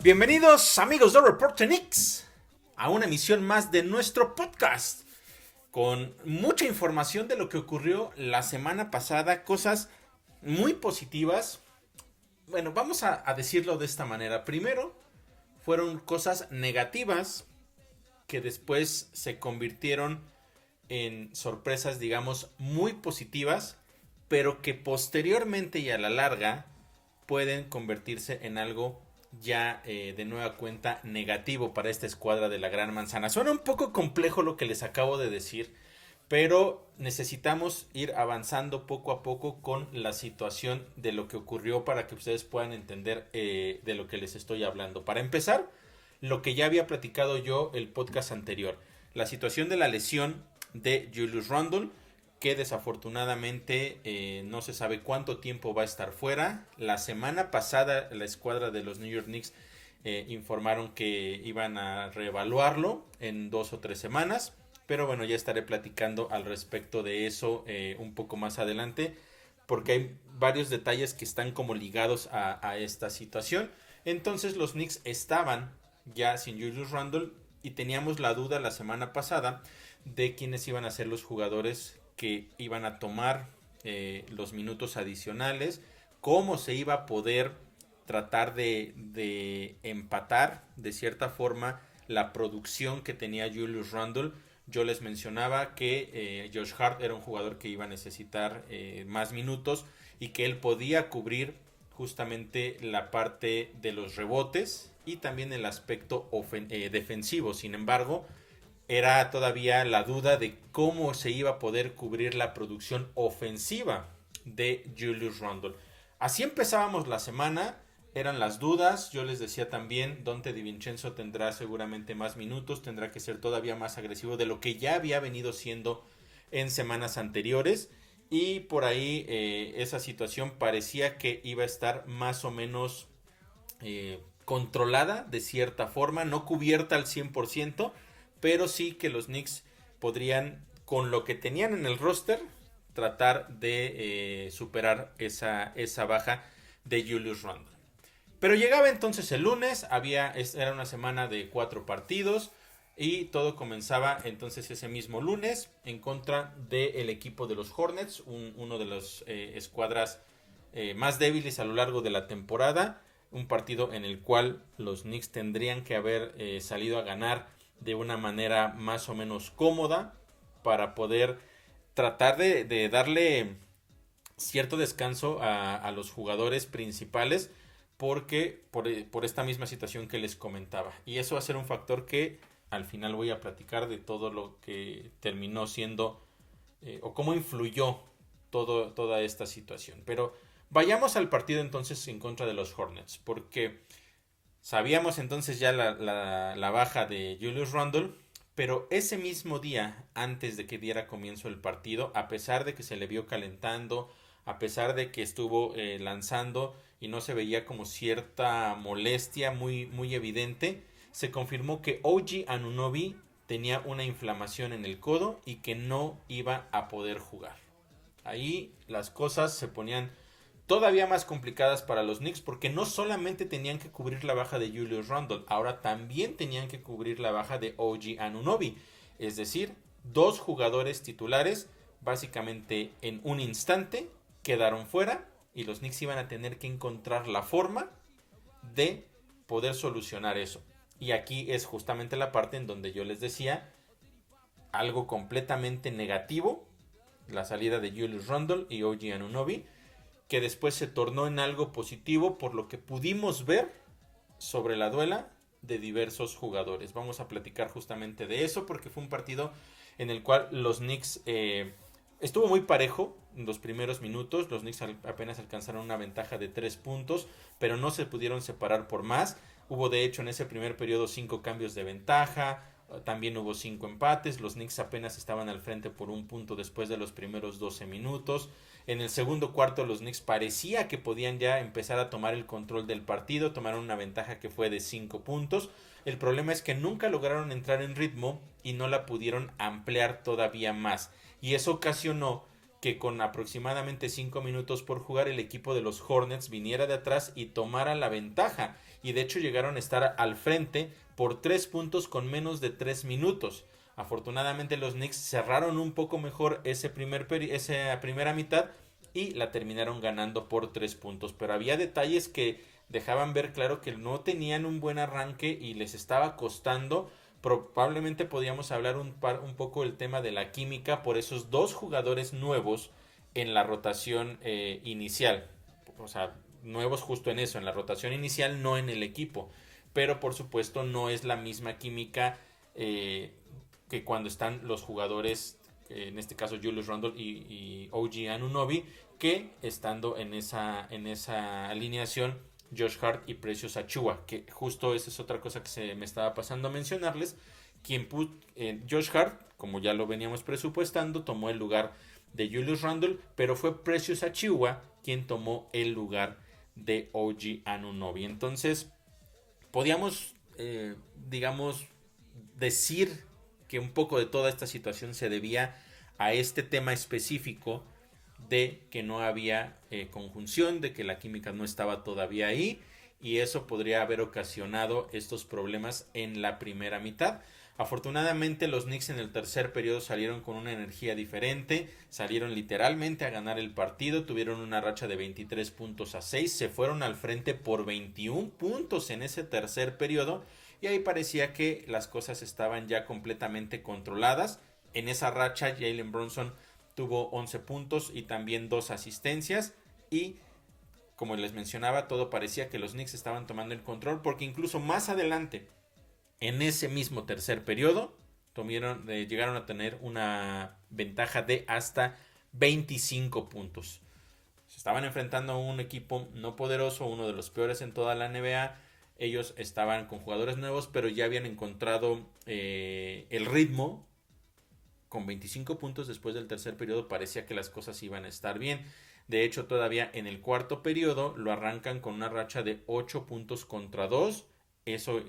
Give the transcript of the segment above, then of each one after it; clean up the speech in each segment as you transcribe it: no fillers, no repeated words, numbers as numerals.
Bienvenidos amigos de Reporte Knicks a una emisión más de nuestro podcast con mucha información de lo que ocurrió la semana pasada, cosas muy positivas. Bueno, vamos a decirlo de esta manera. Primero, fueron cosas negativas que después se convirtieron en sorpresas, digamos, muy positivas, pero que posteriormente y a la larga pueden convertirse en algo ya de nueva cuenta negativo para esta escuadra de la Gran Manzana. Suena un poco complejo lo que les acabo de decir, pero necesitamos ir avanzando poco a poco con la situación de lo que ocurrió para que ustedes puedan entender de lo que les estoy hablando. Para empezar, lo que ya había platicado yo el podcast anterior, la situación de la lesión de Julius Randle, que desafortunadamente no se sabe cuánto tiempo va a estar fuera. La semana pasada la escuadra de los New York Knicks informaron que iban a reevaluarlo en 2 o 3 semanas, pero bueno, ya estaré platicando al respecto de eso un poco más adelante, porque hay varios detalles que están como ligados a esta situación. Entonces los Knicks estaban ya sin Julius Randle y teníamos la duda la semana pasada de quiénes iban a ser los jugadores que iban a tomar los minutos adicionales, cómo se iba a poder tratar de empatar de cierta forma la producción que tenía Julius Randle. Yo les mencionaba que Josh Hart era un jugador que iba a necesitar más minutos y que él podía cubrir justamente la parte de los rebotes y también el aspecto defensivo. Sin embargo, era todavía la duda de cómo se iba a poder cubrir la producción ofensiva de Julius Randle. Así empezábamos la semana, eran las dudas. Yo les decía también, Donte DiVincenzo tendrá seguramente más minutos, tendrá que ser todavía más agresivo de lo que ya había venido siendo en semanas anteriores. Y por ahí esa situación parecía que iba a estar más o menos controlada de cierta forma, no cubierta al 100%, pero sí que los Knicks podrían, con lo que tenían en el roster, tratar de superar esa baja de Julius Randle. Pero llegaba entonces el lunes, era una semana de 4 partidos y todo comenzaba entonces ese mismo lunes en contra del equipo de los Hornets, uno de las escuadras más débiles a lo largo de la temporada. Un partido en el cual los Knicks tendrían que haber salido a ganar de una manera más o menos cómoda para poder tratar de darle cierto descanso a los jugadores principales, porque por esta misma situación que les comentaba. Y eso va a ser un factor que al final voy a platicar de todo lo que terminó siendo o cómo influyó toda esta situación. Pero vayamos al partido entonces en contra de los Hornets, porque sabíamos entonces ya la baja de Julius Randle, pero ese mismo día, antes de que diera comienzo el partido, a pesar de que se le vio calentando, a pesar de que estuvo lanzando y no se veía como cierta molestia muy, muy evidente, se confirmó que OG Anunoby tenía una inflamación en el codo y que no iba a poder jugar. Ahí las cosas se ponían todavía más complicadas para los Knicks, porque no solamente tenían que cubrir la baja de Julius Randle, ahora también tenían que cubrir la baja de OG Anunoby. Es decir, 2 jugadores titulares básicamente en un instante quedaron fuera y los Knicks iban a tener que encontrar la forma de poder solucionar eso. Y aquí es justamente la parte en donde yo les decía algo completamente negativo, la salida de Julius Randle y OG Anunoby, que después se tornó en algo positivo por lo que pudimos ver sobre la duela de diversos jugadores. Vamos a platicar justamente de eso, porque fue un partido en el cual los Knicks estuvo muy parejo en los primeros minutos. Los Knicks apenas alcanzaron una ventaja de 3 puntos, pero no se pudieron separar por más. Hubo de hecho en ese primer periodo 5 cambios de ventaja. También hubo 5 empates. Los Knicks apenas estaban al frente por 1 punto después de los primeros 12 minutos. En el segundo cuarto los Knicks parecía que podían ya empezar a tomar el control del partido. Tomaron una ventaja que fue de 5 puntos. El problema es que nunca lograron entrar en ritmo y no la pudieron ampliar todavía más. Y eso ocasionó que con aproximadamente 5 minutos por jugar el equipo de los Hornets viniera de atrás y tomara la ventaja, y de hecho llegaron a estar al frente por 3 puntos con menos de 3 minutos. Afortunadamente los Knicks cerraron un poco mejor esa primera mitad y la terminaron ganando por 3 puntos, pero había detalles que dejaban ver claro que no tenían un buen arranque y les estaba costando. Probablemente podíamos hablar un poco del tema de la química por esos dos jugadores nuevos en la rotación inicial. O sea, nuevos justo en eso, en la rotación inicial, no en el equipo. Pero por supuesto no es la misma química que cuando están los jugadores, en este caso Julius Randle y OG Anunoby, que estando en esa alineación Josh Hart y Precious Achiuwa, que justo esa es otra cosa que se me estaba pasando a mencionarles. Josh Hart, como ya lo veníamos presupuestando, tomó el lugar de Julius Randle, pero fue Precious Achiuwa quien tomó el lugar de OG Anunoby. Entonces, podíamos, digamos, decir que un poco de toda esta situación se debía a este tema específico de que no había conjunción, de que la química no estaba todavía ahí, y eso podría haber ocasionado estos problemas en la primera mitad. Afortunadamente los Knicks en el tercer periodo salieron con una energía diferente, salieron literalmente a ganar el partido, tuvieron una racha de 23 puntos a 6, se fueron al frente por 21 puntos en ese tercer periodo, y ahí parecía que las cosas estaban ya completamente controladas. En esa racha Jalen Brunson tuvo 11 puntos y también 2 asistencias, y como les mencionaba, todo parecía que los Knicks estaban tomando el control, porque incluso más adelante, en ese mismo tercer periodo, llegaron a tener una ventaja de hasta 25 puntos. Se estaban enfrentando a un equipo no poderoso, uno de los peores en toda la NBA. Ellos estaban con jugadores nuevos, pero ya habían encontrado el ritmo. Con 25 puntos después del tercer periodo parecía que las cosas iban a estar bien. De hecho, todavía en el cuarto periodo lo arrancan con una racha de 8 puntos contra 2. Eso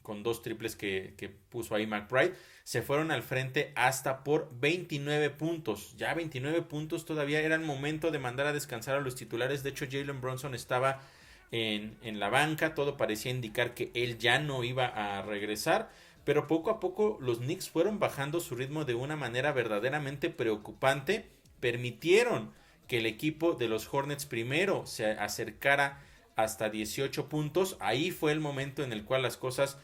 con 2 triples que puso ahí McBride. Se fueron al frente hasta por 29 puntos. Ya 29 puntos todavía era el momento de mandar a descansar a los titulares. De hecho, Jalen Brunson estaba en la banca. Todo parecía indicar que él ya no iba a regresar. Pero poco a poco los Knicks fueron bajando su ritmo de una manera verdaderamente preocupante. Permitieron que el equipo de los Hornets primero se acercara hasta 18 puntos. Ahí fue el momento en el cual las cosas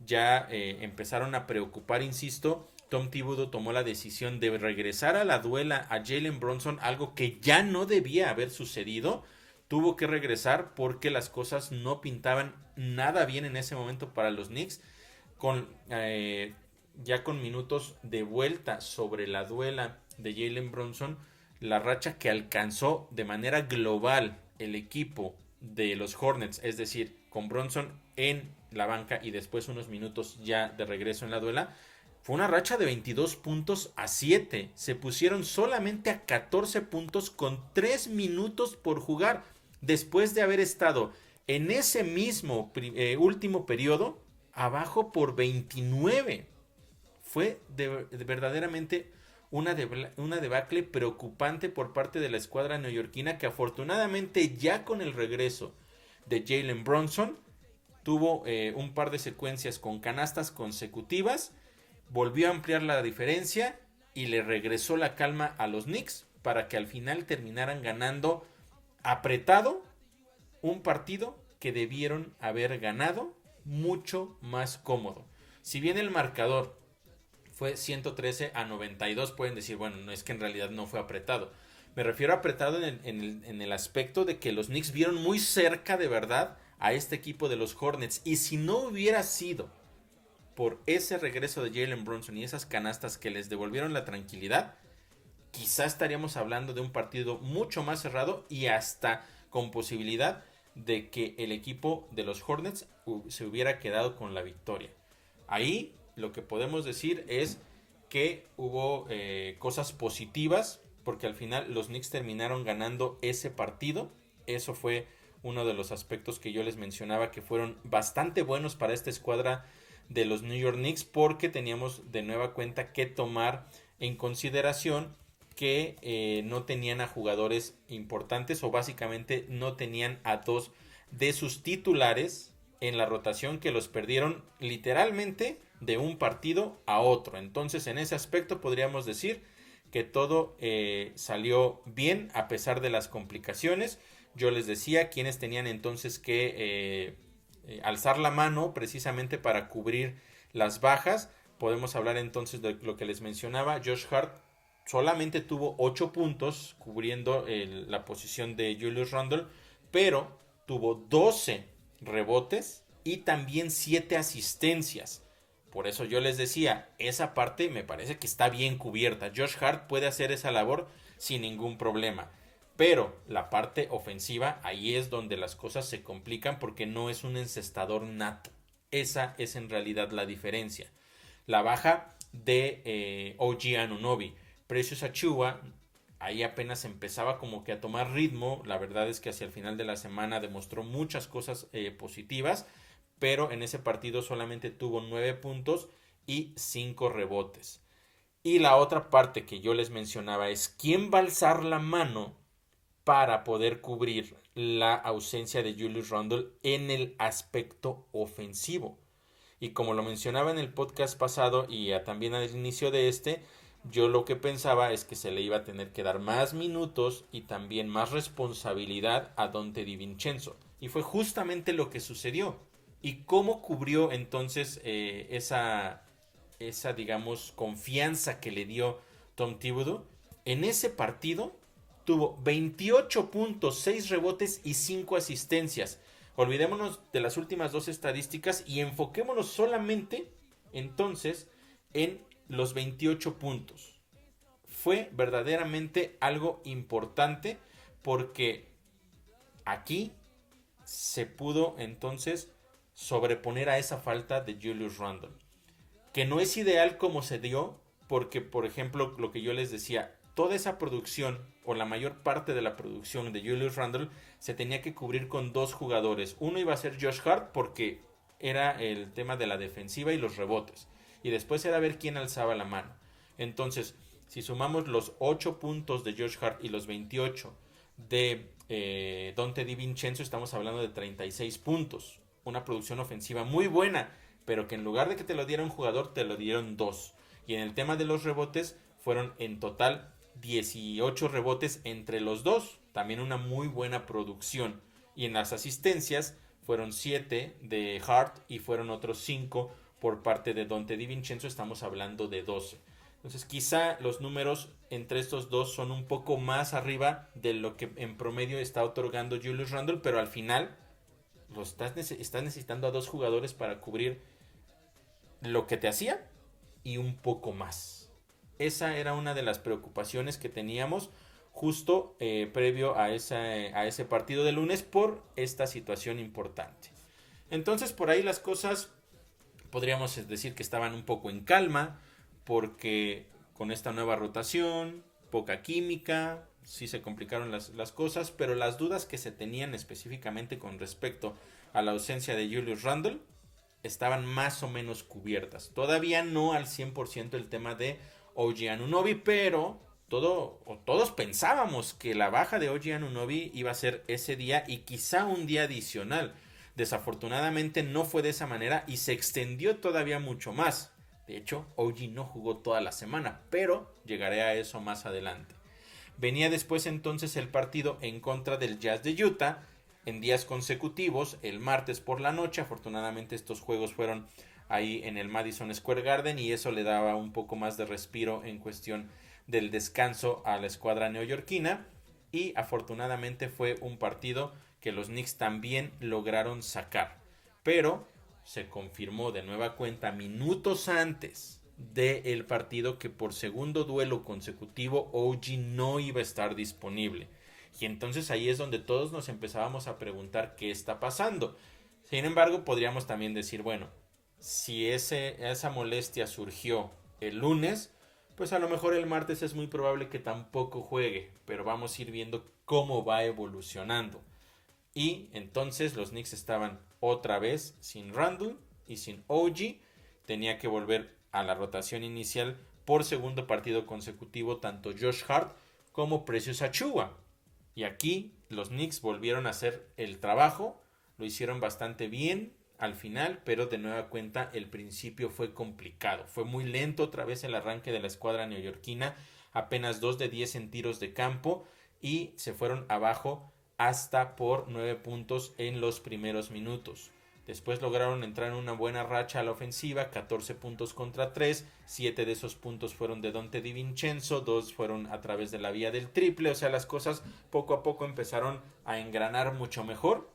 ya empezaron a preocupar, insisto. Tom Thibodeau tomó la decisión de regresar a la duela a Jalen Brunson, algo que ya no debía haber sucedido. Tuvo que regresar porque las cosas no pintaban nada bien en ese momento para los Knicks. Ya con minutos de vuelta sobre la duela de Jalen Brunson, la racha que alcanzó de manera global el equipo de los Hornets, es decir, con Brunson en la banca y después unos minutos ya de regreso en la duela, fue una racha de 22 puntos a 7. Se pusieron solamente a 14 puntos con 3 minutos por jugar, después de haber estado en ese mismo último periodo abajo por 29. Fue verdaderamente una debacle preocupante por parte de la escuadra neoyorquina, que afortunadamente ya con el regreso de Jalen Brunson tuvo un par de secuencias con canastas consecutivas, volvió a ampliar la diferencia y le regresó la calma a los Knicks para que al final terminaran ganando apretado un partido que debieron haber ganado mucho más cómodo. Si bien el marcador fue 113-92, pueden decir, bueno, no es que en realidad no fue apretado. Me refiero a apretado en el aspecto de que los Knicks vieron muy cerca de verdad a este equipo de los Hornets, y si no hubiera sido por ese regreso de Jalen Brunson y esas canastas que les devolvieron la tranquilidad, quizá estaríamos hablando de un partido mucho más cerrado y hasta con posibilidad de que el equipo de los Hornets se hubiera quedado con la victoria. Ahí lo que podemos decir es que hubo cosas positivas, porque al final los Knicks terminaron ganando ese partido. Eso fue uno de los aspectos que yo les mencionaba que fueron bastante buenos para esta escuadra de los New York Knicks, porque teníamos de nueva cuenta que tomar en consideración que no tenían a jugadores importantes o básicamente no tenían a dos de sus titulares en la rotación, que los perdieron literalmente de un partido a otro. Entonces en ese aspecto podríamos decir que todo salió bien a pesar de las complicaciones. Yo les decía quienes tenían entonces que alzar la mano precisamente para cubrir las bajas. Podemos hablar entonces de lo que les mencionaba. Josh Hart solamente tuvo 8 puntos cubriendo la posición de Julius Randle, pero tuvo 12 rebotes y también 7 asistencias. Por eso yo les decía, esa parte me parece que está bien cubierta. Josh Hart puede hacer esa labor sin ningún problema. Pero la parte ofensiva, ahí es donde las cosas se complican porque no es un encestador nato. Esa es en realidad la diferencia. La baja de OG Anunoby. Precious Achiuwa, ahí apenas empezaba como que a tomar ritmo. La verdad es que hacia el final de la semana demostró muchas cosas positivas, pero en ese partido solamente tuvo 9 puntos y 5 rebotes. Y la otra parte que yo les mencionaba es quién va a alzar la mano para poder cubrir la ausencia de Julius Randle en el aspecto ofensivo. Y como lo mencionaba en el podcast pasado y también al inicio de este, yo lo que pensaba es que se le iba a tener que dar más minutos y también más responsabilidad a Donte DiVincenzo. Y fue justamente lo que sucedió. ¿Y cómo cubrió entonces esa, digamos, confianza que le dio Tom Thibodeau? En ese partido tuvo 28 puntos, 6 rebotes y 5 asistencias. Olvidémonos de las últimas dos estadísticas y enfoquémonos solamente entonces en los 28 puntos. Fue verdaderamente algo importante porque aquí se pudo entonces sobreponer a esa falta de Julius Randle, que no es ideal como se dio porque, por ejemplo, lo que yo les decía, toda esa producción o la mayor parte de la producción de Julius Randle se tenía que cubrir con dos jugadores. Uno iba a ser Josh Hart porque era el tema de la defensiva y los rebotes, y después era ver quién alzaba la mano. Entonces, si sumamos los 8 puntos de Josh Hart y los 28 de Donte DiVincenzo, estamos hablando de 36 puntos. Una producción ofensiva muy buena, pero que en lugar de que te lo diera un jugador, te lo dieron dos. Y en el tema de los rebotes, fueron en total 18 rebotes entre los dos. También una muy buena producción. Y en las asistencias, fueron 7 de Hart y fueron otros 5 por parte de Donte DiVincenzo. Estamos hablando de 12. Entonces quizá los números entre estos dos son un poco más arriba de lo que en promedio está otorgando Julius Randle, pero al final estás necesitando a dos jugadores para cubrir lo que te hacía y un poco más. Esa era una de las preocupaciones que teníamos justo previo a ese partido de lunes por esta situación importante. Entonces por ahí las cosas podríamos decir que estaban un poco en calma, porque con esta nueva rotación, poca química, sí se complicaron las cosas, pero las dudas que se tenían específicamente con respecto a la ausencia de Julius Randle estaban más o menos cubiertas. Todavía no al 100% el tema de OG Anunoby, pero todos pensábamos que la baja de OG Anunoby iba a ser ese día y quizá un día adicional. Desafortunadamente no fue de esa manera y se extendió todavía mucho más. De hecho, OG no jugó toda la semana, pero llegaré a eso más adelante. Venía después entonces el partido en contra del Jazz de Utah en días consecutivos, el martes por la noche. Afortunadamente estos juegos fueron ahí en el Madison Square Garden y eso le daba un poco más de respiro en cuestión del descanso a la escuadra neoyorquina, y afortunadamente fue un partido que los Knicks también lograron sacar, pero se confirmó de nueva cuenta minutos antes del partido que por segundo duelo consecutivo OG no iba a estar disponible. Y entonces ahí es donde todos nos empezábamos a preguntar qué está pasando. Sin embargo, podríamos también decir, bueno, si esa molestia surgió el lunes, pues a lo mejor el martes es muy probable que tampoco juegue, pero vamos a ir viendo cómo va evolucionando. Y entonces los Knicks estaban otra vez sin Randle y sin OG. Tenía que volver a la rotación inicial por segundo partido consecutivo tanto Josh Hart como Precious Achiuwa. Y aquí los Knicks volvieron a hacer el trabajo, lo hicieron bastante bien al final, pero de nueva cuenta el principio fue complicado. Fue muy lento otra vez el arranque de la escuadra neoyorquina, apenas 2 de 10 en tiros de campo y se fueron abajo hasta por 9 puntos en los primeros minutos. Después lograron entrar en una buena racha a la ofensiva, 14 puntos contra 3, 7 de esos puntos fueron de Donte DiVincenzo, 2 fueron a través de la vía del triple, o sea, las cosas poco a poco empezaron a engranar mucho mejor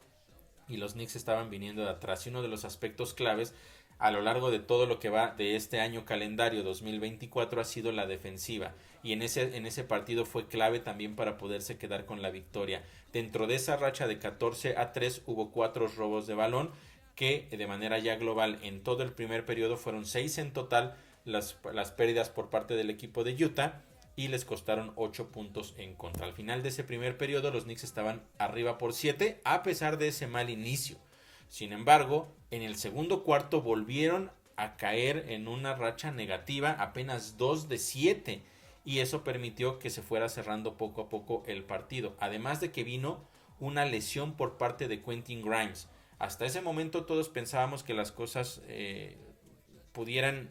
y los Knicks estaban viniendo de atrás. Y uno de los aspectos claves a lo largo de todo lo que va de este año calendario 2024 ha sido la defensiva, y en ese partido fue clave también para poderse quedar con la victoria. Dentro de esa racha de 14-3 hubo 4 robos de balón, que de manera ya global en todo el primer periodo fueron 6 en total las pérdidas por parte del equipo de Utah y les costaron 8 puntos en contra. Al final de ese primer periodo los Knicks estaban arriba por 7 a pesar de ese mal inicio. Sin embargo, en el segundo cuarto volvieron a caer en una racha negativa, apenas 2 de 7, y eso permitió que se fuera cerrando poco a poco el partido. Además de que vino una lesión por parte de Quentin Grimes. Hasta ese momento todos pensábamos que las cosas pudieran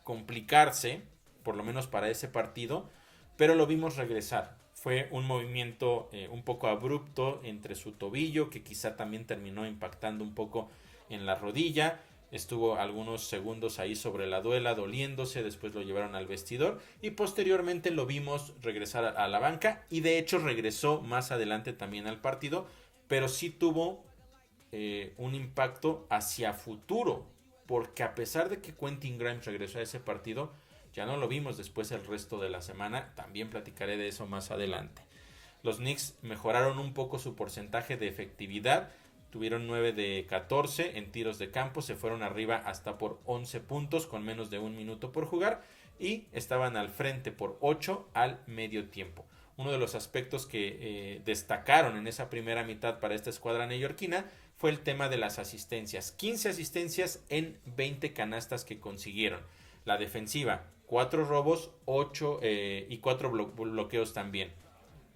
complicarse, por lo menos para ese partido, pero lo vimos regresar. Fue un movimiento un poco abrupto entre su tobillo, que quizá también terminó impactando un poco en la rodilla. Estuvo algunos segundos ahí sobre la duela doliéndose, después lo llevaron al vestidor y posteriormente lo vimos regresar a la banca, y de hecho regresó más adelante también al partido, pero sí tuvo un impacto hacia futuro, porque a pesar de que Quentin Grimes regresó a ese partido, ya no lo vimos después el resto de la semana. También platicaré de eso más adelante. Los Knicks mejoraron un poco su porcentaje de efectividad, tuvieron 9 de 14 en tiros de campo, se fueron arriba hasta por 11 puntos con menos de un minuto por jugar y estaban al frente por 8 al medio tiempo. Uno de los aspectos que destacaron en esa primera mitad para esta escuadra neoyorquina fue el tema de las asistencias. 15 asistencias en 20 canastas que consiguieron. La defensiva, 4 robos, 8 y 4 bloqueos también.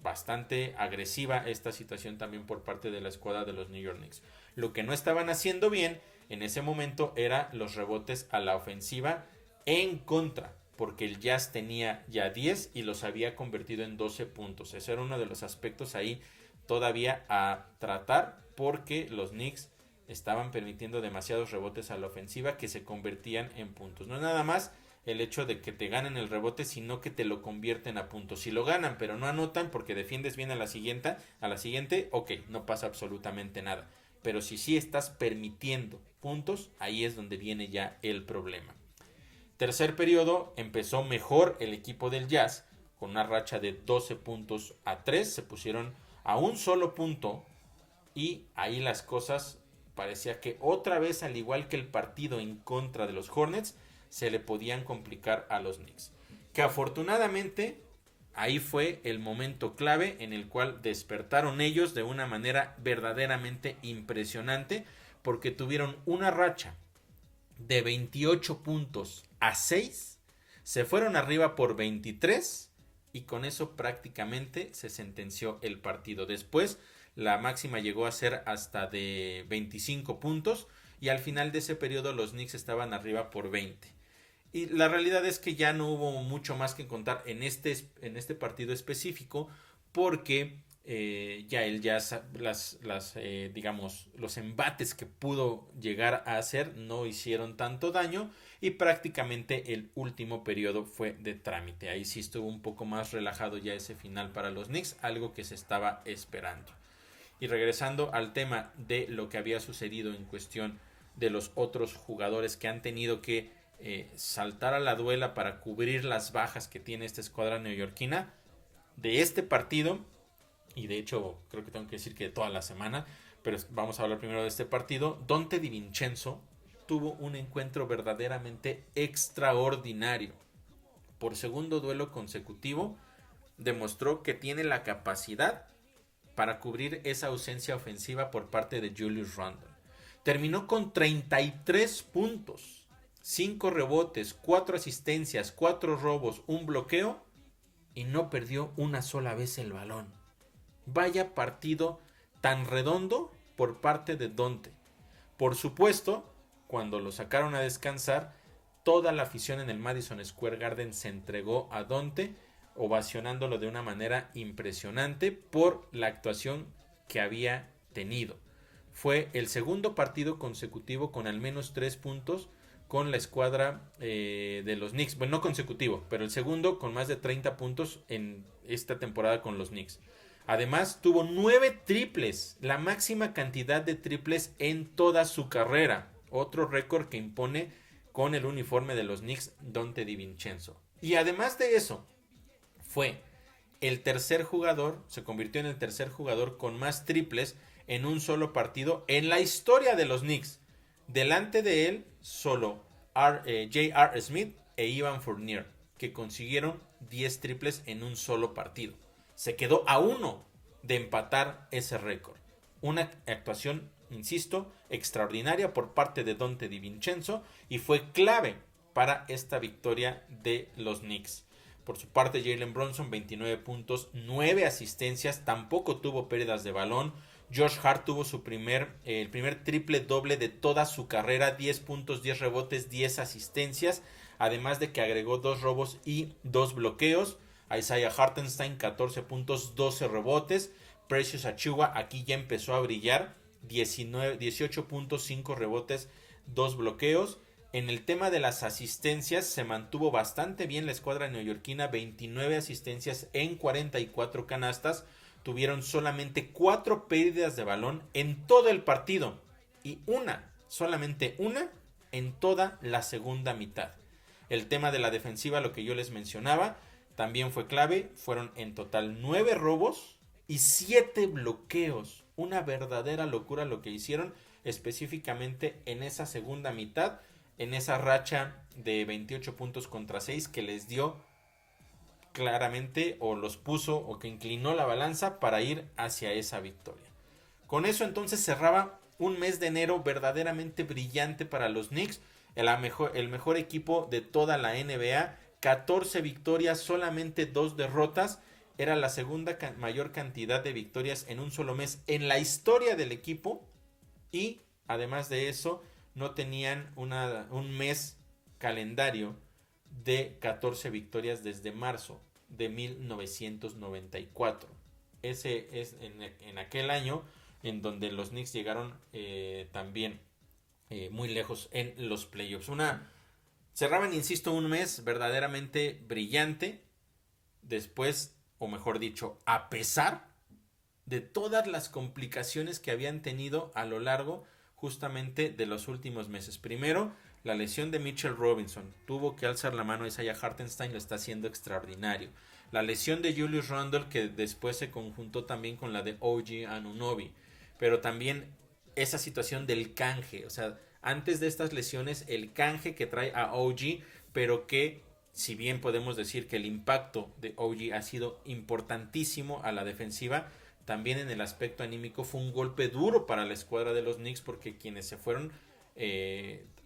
Bastante agresiva esta situación también por parte de la escuadra de los New York Knicks. Lo que no estaban haciendo bien en ese momento era los rebotes a la ofensiva en contra, porque el Jazz tenía ya 10 y los había convertido en 12 puntos. Ese era uno de los aspectos ahí todavía a tratar, porque los Knicks estaban permitiendo demasiados rebotes a la ofensiva que se convertían en puntos. No es nada más el hecho de que te ganen el rebote, sino que te lo convierten a puntos. Si lo ganan pero no anotan porque defiendes bien a la siguiente, ok, no pasa absolutamente nada. Pero si sí estás permitiendo puntos, ahí es donde viene ya el problema. Tercer periodo empezó mejor el equipo del Jazz, con una racha de 12-3, se pusieron a un solo punto y ahí las cosas parecía que otra vez, al igual que el partido en contra de los Hornets, se le podían complicar a los Knicks. Que afortunadamente ahí fue el momento clave en el cual despertaron ellos de una manera verdaderamente impresionante, porque tuvieron una racha de 28 puntos a 6, se fueron arriba por 23 y con eso prácticamente se sentenció el partido. Después la máxima llegó a ser hasta de 25 puntos y al final de ese periodo los Knicks estaban arriba por 20. Y la realidad es que ya no hubo mucho más que contar en este partido específico, porque ya el Jazz, digamos, los embates que pudo llegar a hacer no hicieron tanto daño y prácticamente el último periodo fue de trámite. Ahí sí estuvo un poco más relajado ya ese final para los Knicks, algo que se estaba esperando. Y regresando al tema de lo que había sucedido en cuestión de los otros jugadores que han tenido que saltar a la duela para cubrir las bajas que tiene esta escuadra neoyorquina, de este partido, y de hecho creo que tengo que decir que de toda la semana, pero vamos a hablar primero de este partido. Donte DiVincenzo tuvo un encuentro verdaderamente extraordinario. Por segundo duelo consecutivo demostró que tiene la capacidad para cubrir esa ausencia ofensiva por parte de Julius Randle. Terminó con 33 puntos. 5 rebotes, 4 asistencias, 4 robos, un bloqueo y no perdió una sola vez el balón. Vaya partido tan redondo por parte de Donte. Por supuesto, cuando lo sacaron a descansar, toda la afición en el Madison Square Garden se entregó a Donte, ovacionándolo de una manera impresionante por la actuación que había tenido. Fue el segundo partido consecutivo con al menos 3 puntos con la escuadra de los Knicks. Bueno, no consecutivo, pero el segundo con más de 30 puntos en esta temporada con los Knicks. Además, tuvo 9 triples, la máxima cantidad de triples en toda su carrera. Otro récord que impone con el uniforme de los Knicks, Donte DiVincenzo. Y además de eso, fue el tercer jugador, se convirtió en el tercer jugador con más triples en un solo partido en la historia de los Knicks. Delante de él, solo J.R. Smith e Ivan Fournier, que consiguieron 10 triples en un solo partido. Se quedó a 1 de empatar ese récord. Una actuación, insisto, extraordinaria por parte de Donte DiVincenzo y fue clave para esta victoria de los Knicks. Por su parte, Jalen Brunson, 29 puntos, 9 asistencias, tampoco tuvo pérdidas de balón. Josh Hart tuvo el primer triple doble de toda su carrera, 10 puntos, 10 rebotes, 10 asistencias, además de que agregó 2 robos y 2 bloqueos. Isaiah Hartenstein, 14 puntos, 12 rebotes. Precious Achiuwa aquí ya empezó a brillar, 18 puntos, 5 rebotes, 2 bloqueos. En el tema de las asistencias se mantuvo bastante bien la escuadra neoyorquina, 29 asistencias en 44 canastas. Tuvieron solamente 4 pérdidas de balón en todo el partido y solamente una en toda la segunda mitad. El tema de la defensiva, lo que yo les mencionaba, también fue clave. Fueron en total 9 robos y 7 bloqueos. Una verdadera locura lo que hicieron específicamente en esa segunda mitad, en esa racha de 28 puntos contra 6 que les dio claramente o los puso o que inclinó la balanza para ir hacia esa victoria. Con eso entonces cerraba un mes de enero verdaderamente brillante para los Knicks, el mejor equipo de toda la NBA, 14 victorias, solamente 2 derrotas, era la segunda mayor cantidad de victorias en un solo mes en la historia del equipo y además de eso no tenían un mes calendario de 14 victorias desde marzo de 1994. Ese es en aquel año en donde los Knicks llegaron también muy lejos en los playoffs. Cerraban, insisto, un mes verdaderamente brillante. Después, o mejor dicho, a pesar de todas las complicaciones que habían tenido a lo largo justamente de los últimos meses. Primero, la lesión de Mitchell Robinson. Tuvo que alzar la mano. Isaiah Hartenstein lo está haciendo extraordinario. La lesión de Julius Randle, que después se conjuntó también con la de OG Anunoby. Pero también esa situación del canje. O sea, antes de estas lesiones, el canje que trae a OG, pero que, si bien podemos decir que el impacto de OG ha sido importantísimo a la defensiva, también en el aspecto anímico fue un golpe duro para la escuadra de los Knicks, porque quienes se fueron,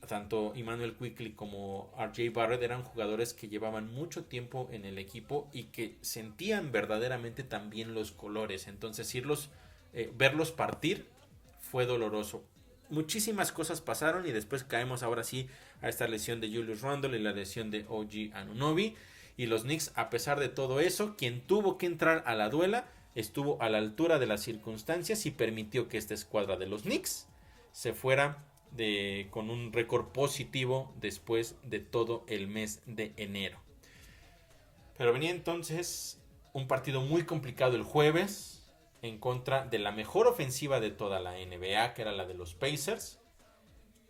tanto Immanuel Quickley como RJ Barrett, eran jugadores que llevaban mucho tiempo en el equipo y que sentían verdaderamente también los colores. Entonces verlos partir fue doloroso. Muchísimas cosas pasaron y después caemos ahora sí a esta lesión de Julius Randle y la lesión de OG Anunoby. Y los Knicks, a pesar de todo eso, quien tuvo que entrar a la duela estuvo a la altura de las circunstancias y permitió que esta escuadra de los Knicks se fuera con un récord positivo después de todo el mes de enero. Pero venía entonces un partido muy complicado el jueves en contra de la mejor ofensiva de toda la NBA, que era la de los Pacers.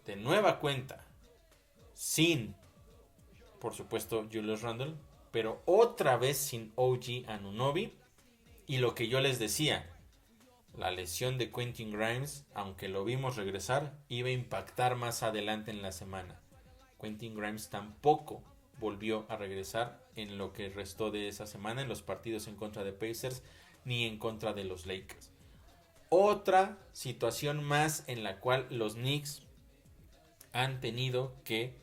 De nueva cuenta, sin, por supuesto, Julius Randle, pero otra vez sin OG Anunoby. Y lo que yo les decía, la lesión de Quentin Grimes, aunque lo vimos regresar, iba a impactar más adelante en la semana. Quentin Grimes tampoco volvió a regresar en lo que restó de esa semana, en los partidos en contra de Pacers ni en contra de los Lakers. Otra situación más en la cual los Knicks han tenido que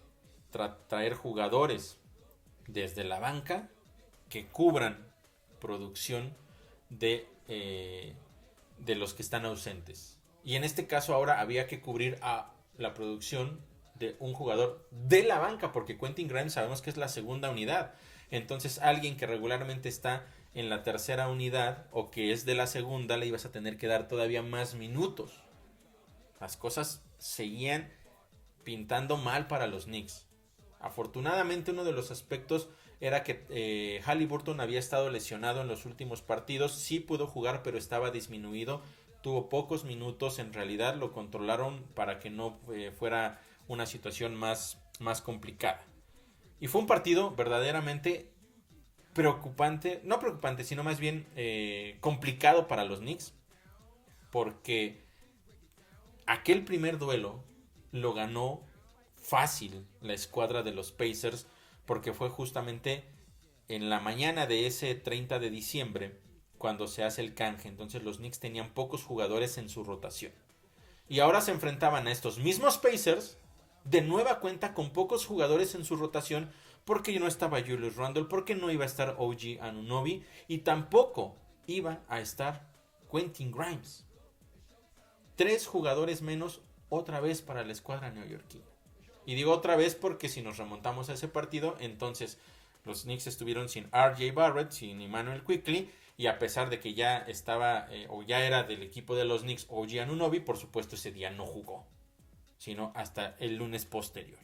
traer jugadores desde la banca que cubran producción de los que están ausentes. Y en este caso ahora había que cubrir a la producción de un jugador de la banca, porque Quentin Grimes sabemos que es la segunda unidad. Entonces alguien que regularmente está en la tercera unidad o que es de la segunda, le ibas a tener que dar todavía más minutos. Las cosas seguían pintando mal para los Knicks. Afortunadamente uno de los aspectos era que Haliburton había estado lesionado en los últimos partidos. Sí pudo jugar, pero estaba disminuido. Tuvo pocos minutos. En realidad lo controlaron para que no fuera una situación más complicada. Y fue un partido verdaderamente preocupante. No preocupante, sino más bien complicado para los Knicks. Porque aquel primer duelo lo ganó fácil la escuadra de los Pacers, porque fue justamente en la mañana de ese 30 de diciembre cuando se hace el canje. Entonces los Knicks tenían pocos jugadores en su rotación. Y ahora se enfrentaban a estos mismos Pacers de nueva cuenta con pocos jugadores en su rotación, porque no estaba Julius Randle, porque no iba a estar OG Anunoby y tampoco iba a estar Quentin Grimes. 3 jugadores menos otra vez para la escuadra neoyorquina. Y digo otra vez porque si nos remontamos a ese partido, entonces los Knicks estuvieron sin RJ Barrett, sin Emmanuel Quickley, y a pesar de que ya estaba o ya era del equipo de los Knicks OG Anunoby, por supuesto ese día no jugó, sino hasta el lunes posterior.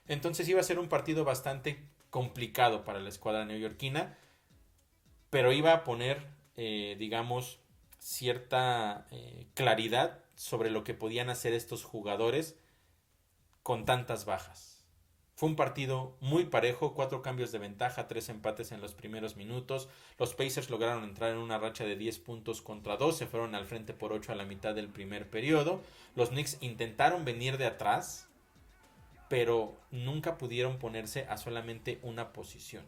Entonces iba a ser un partido bastante complicado para la escuadra neoyorquina, pero iba a poner, digamos, cierta claridad sobre lo que podían hacer estos jugadores con tantas bajas. Fue un partido muy parejo, 4 cambios de ventaja, 3 empates en los primeros minutos. Los Pacers lograron entrar en una racha de 10 puntos contra 2, se fueron al frente por 8 a la mitad del primer periodo. Los Knicks intentaron venir de atrás, pero nunca pudieron ponerse a solamente una posición.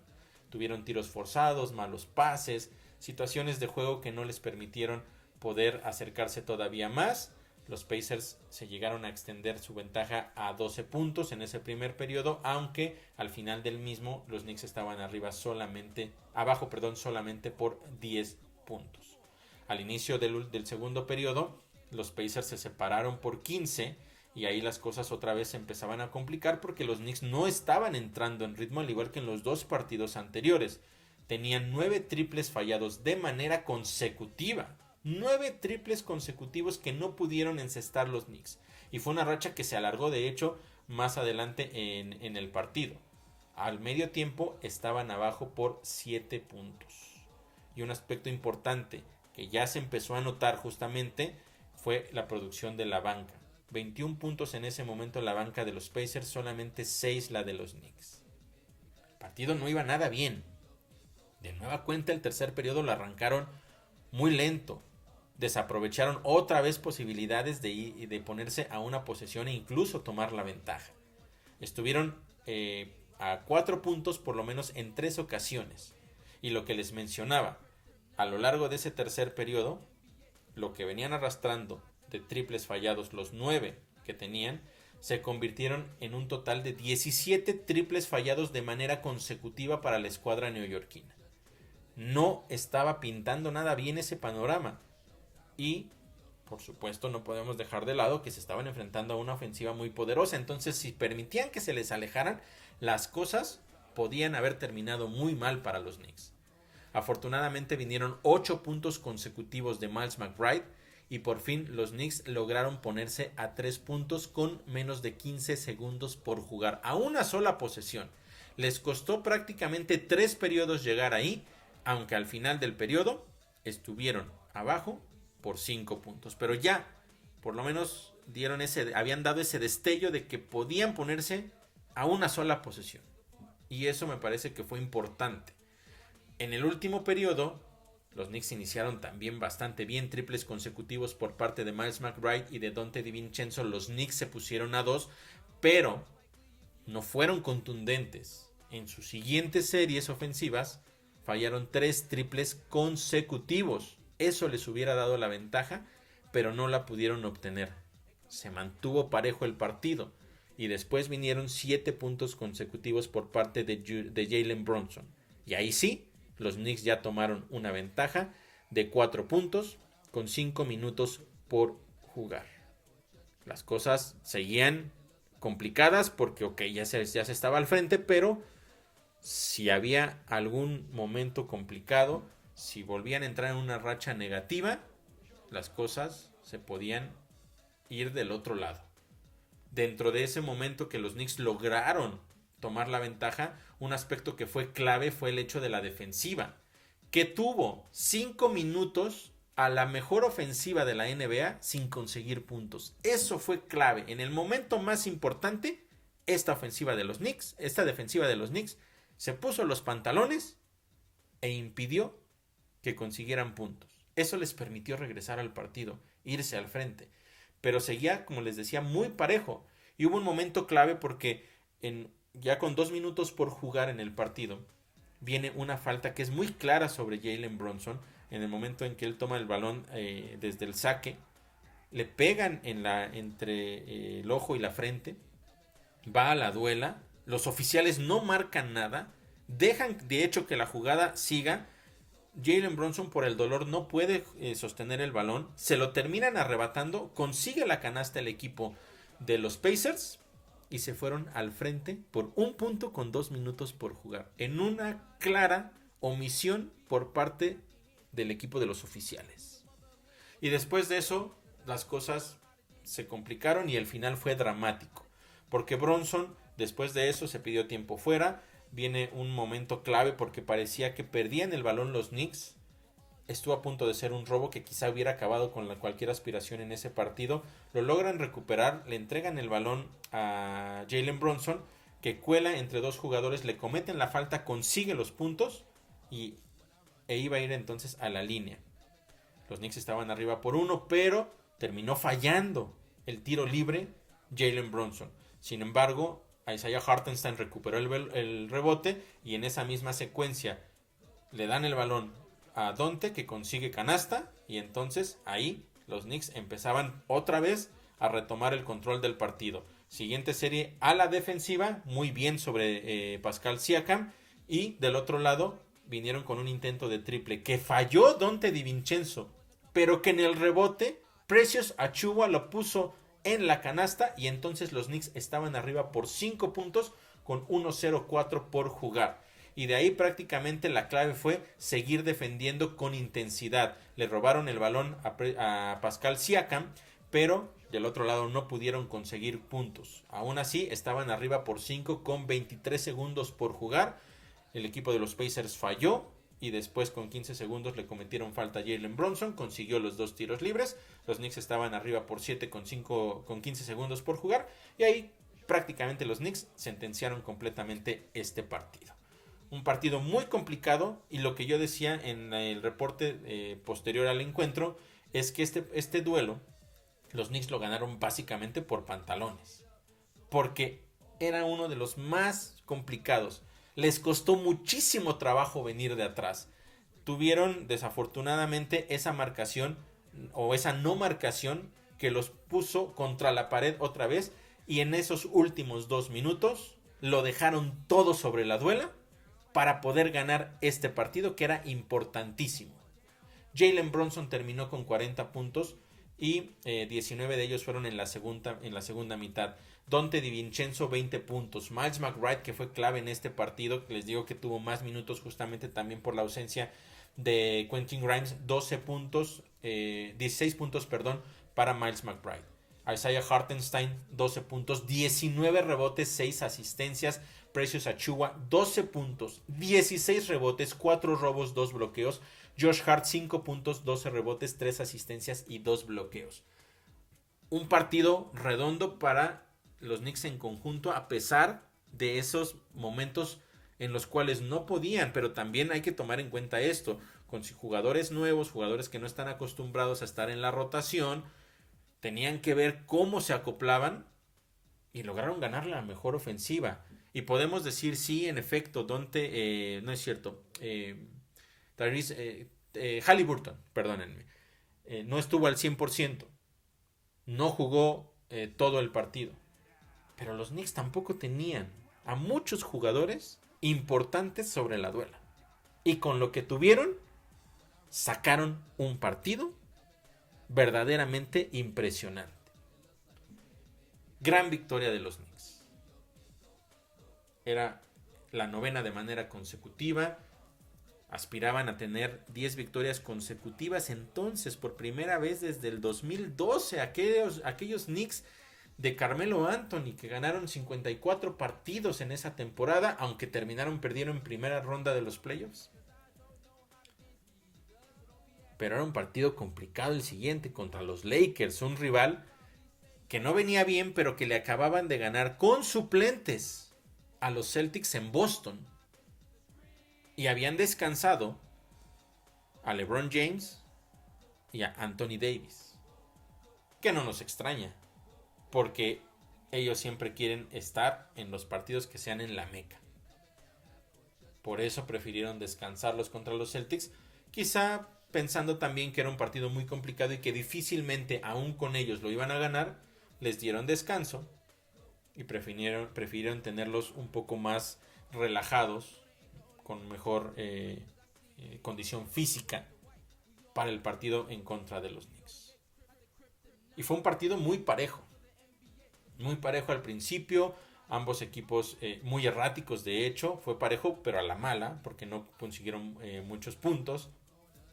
Tuvieron tiros forzados, malos pases, situaciones de juego que no les permitieron poder acercarse todavía más. Los Pacers se llegaron a extender su ventaja a 12 puntos en ese primer periodo, aunque al final del mismo los Knicks estaban abajo solamente por 10 puntos. Al inicio del segundo periodo, los Pacers se separaron por 15 y ahí las cosas otra vez se empezaban a complicar porque los Knicks no estaban entrando en ritmo, al igual que en los 2 partidos anteriores. Tenían 9 triples fallados de manera consecutiva. 9 triples consecutivos que no pudieron encestar los Knicks. Y fue una racha que se alargó, de hecho, más adelante en el partido. Al medio tiempo estaban abajo por 7 puntos. Y un aspecto importante que ya se empezó a notar justamente fue la producción de la banca. 21 puntos en ese momento la banca de los Pacers, solamente 6 la de los Knicks. El partido no iba nada bien. De nueva cuenta el tercer periodo lo arrancaron muy lento. Desaprovecharon otra vez posibilidades de ponerse a una posesión e incluso tomar la ventaja. Estuvieron a 4 puntos por lo menos en 3 ocasiones. Y lo que les mencionaba, a lo largo de ese tercer periodo, lo que venían arrastrando de triples fallados, los 9 que tenían, se convirtieron en un total de 17 triples fallados de manera consecutiva para la escuadra neoyorquina. No estaba pintando nada bien ese panorama. Y, por supuesto, no podemos dejar de lado que se estaban enfrentando a una ofensiva muy poderosa. Entonces, si permitían que se les alejaran, las cosas podían haber terminado muy mal para los Knicks. Afortunadamente vinieron 8 puntos consecutivos de Miles McBride y por fin los Knicks lograron ponerse a 3 puntos con menos de 15 segundos por jugar, a una sola posesión. Les costó prácticamente 3 periodos llegar ahí, aunque al final del periodo estuvieron abajo por 5 puntos, pero ya por lo menos habían dado ese destello de que podían ponerse a una sola posesión, y eso me parece que fue importante. En el último periodo los Knicks iniciaron también bastante bien, triples consecutivos por parte de Miles McBride y de Donte DiVincenzo. Los Knicks se pusieron a 2, pero no fueron contundentes. En sus siguientes series ofensivas fallaron 3 triples consecutivos. Eso les hubiera dado la ventaja, pero no la pudieron obtener. Se mantuvo parejo el partido Y después vinieron 7 puntos consecutivos por parte de Jalen Brunson. Y ahí sí, los Knicks ya tomaron una ventaja de 4 puntos con 5 minutos por jugar. Las cosas seguían complicadas porque, ya se estaba al frente, pero si había algún momento complicado, si volvían a entrar en una racha negativa, las cosas se podían ir del otro lado. Dentro de ese momento que los Knicks lograron tomar la ventaja, un aspecto que fue clave fue el hecho de la defensiva, que tuvo 5 minutos a la mejor ofensiva de la NBA sin conseguir puntos. Eso fue clave. En el momento más importante, esta defensiva de los Knicks se puso los pantalones e impidió que consiguieran puntos. Eso les permitió regresar al partido, irse al frente. Pero seguía, como les decía, muy parejo. Y hubo un momento clave porque ya con 2 minutos por jugar en el partido, viene una falta que es muy clara sobre Jalen Brunson. En el momento en que él toma el balón desde el saque, le pegan entre el ojo y la frente, va a la duela, los oficiales no marcan nada, dejan de hecho que la jugada siga. Jalen Brunson por el dolor no puede sostener el balón, se lo terminan arrebatando, consigue la canasta el equipo de los Pacers y se fueron al frente por 1 punto con 2 minutos por jugar, en una clara omisión por parte del equipo de los oficiales. Y después de eso las cosas se complicaron y el final fue dramático, porque Brunson después de eso se pidió tiempo fuera. Viene un momento clave porque parecía que perdían el balón los Knicks. Estuvo a punto de ser un robo que quizá hubiera acabado con cualquier aspiración en ese partido. Lo logran recuperar, le entregan el balón a Jalen Brunson, que cuela entre 2 jugadores, le cometen la falta, consigue los puntos e iba a ir entonces a la línea. Los Knicks estaban arriba por 1, pero terminó fallando el tiro libre Jalen Brunson. Sin embargo, Isaiah Hartenstein recuperó el rebote y en esa misma secuencia le dan el balón a Donte, que consigue canasta, y entonces ahí los Knicks empezaban otra vez a retomar el control del partido. Siguiente serie a la defensiva, muy bien sobre Pascal Siakam, y del otro lado vinieron con un intento de triple que falló Donte DiVincenzo, pero que en el rebote Precious Achiuwa lo puso en la canasta y entonces los Knicks estaban arriba por 5 puntos con 1-0-4 por jugar. Y de ahí prácticamente la clave fue seguir defendiendo con intensidad. Le robaron el balón a Pascal Siakam, pero del otro lado no pudieron conseguir puntos. Aún así estaban arriba por 5 con 23 segundos por jugar. El equipo de los Pacers falló y después con 15 segundos le cometieron falta a Jalen Brunson, consiguió los 2 tiros libres. Los Knicks estaban arriba por 7 con 15 segundos por jugar y ahí prácticamente los Knicks sentenciaron completamente este partido. Un partido muy complicado, y lo que yo decía en el reporte posterior al encuentro es que este duelo los Knicks lo ganaron básicamente por pantalones, porque era uno de los más complicados. Les costó muchísimo trabajo venir de atrás. Tuvieron desafortunadamente esa marcación o esa no marcación que los puso contra la pared otra vez, y en esos últimos 2 minutos lo dejaron todo sobre la duela para poder ganar este partido que era importantísimo. Jalen Brunson terminó con 40 puntos y 19 de ellos fueron en la segunda mitad. Donte DiVincenzo 20 puntos. Miles McBride, que fue clave en este partido, les digo que tuvo más minutos justamente también por la ausencia de Quentin Grimes, 16 puntos para Miles McBride. Isaiah Hartenstein 12 puntos, 19 rebotes, 6 asistencias. Precious Achiuwa 12 puntos, 16 rebotes, 4 robos, 2 bloqueos. Josh Hart 5 puntos, 12 rebotes, 3 asistencias y 2 bloqueos. Un partido redondo para los Knicks en conjunto, a pesar de esos momentos en los cuales no podían, pero también hay que tomar en cuenta esto, con jugadores nuevos, jugadores que no están acostumbrados a estar en la rotación, tenían que ver cómo se acoplaban y lograron ganar la mejor ofensiva. Y podemos decir, sí, en efecto, Donte, no es cierto, Haliburton, perdónenme, no estuvo al 100%, no jugó todo el partido. Pero los Knicks tampoco tenían a muchos jugadores importantes sobre la duela. Y con lo que tuvieron, sacaron un partido verdaderamente impresionante. Gran victoria de los Knicks. Era la 9ª de manera consecutiva. Aspiraban a tener 10 victorias consecutivas. Entonces, por primera vez desde el 2012, aquellos Knicks de Carmelo Anthony que ganaron 54 partidos en esa temporada, aunque perdieron en primera ronda de los playoffs. Pero era un partido complicado el siguiente contra los Lakers, un rival que no venía bien, pero que le acababan de ganar con suplentes a los Celtics en Boston. Y habían descansado a LeBron James y a Anthony Davis. Que no nos extraña, porque ellos siempre quieren estar en los partidos que sean en la Meca. Por eso prefirieron descansarlos contra los Celtics, quizá pensando también que era un partido muy complicado y que difícilmente, aún con ellos, lo iban a ganar. Les dieron descanso y prefirieron tenerlos un poco más relajados, con mejor condición física para el partido en contra de los Knicks. Y fue un partido muy parejo al principio. Ambos equipos muy erráticos, de hecho. Fue parejo, pero a la mala, porque no consiguieron muchos puntos.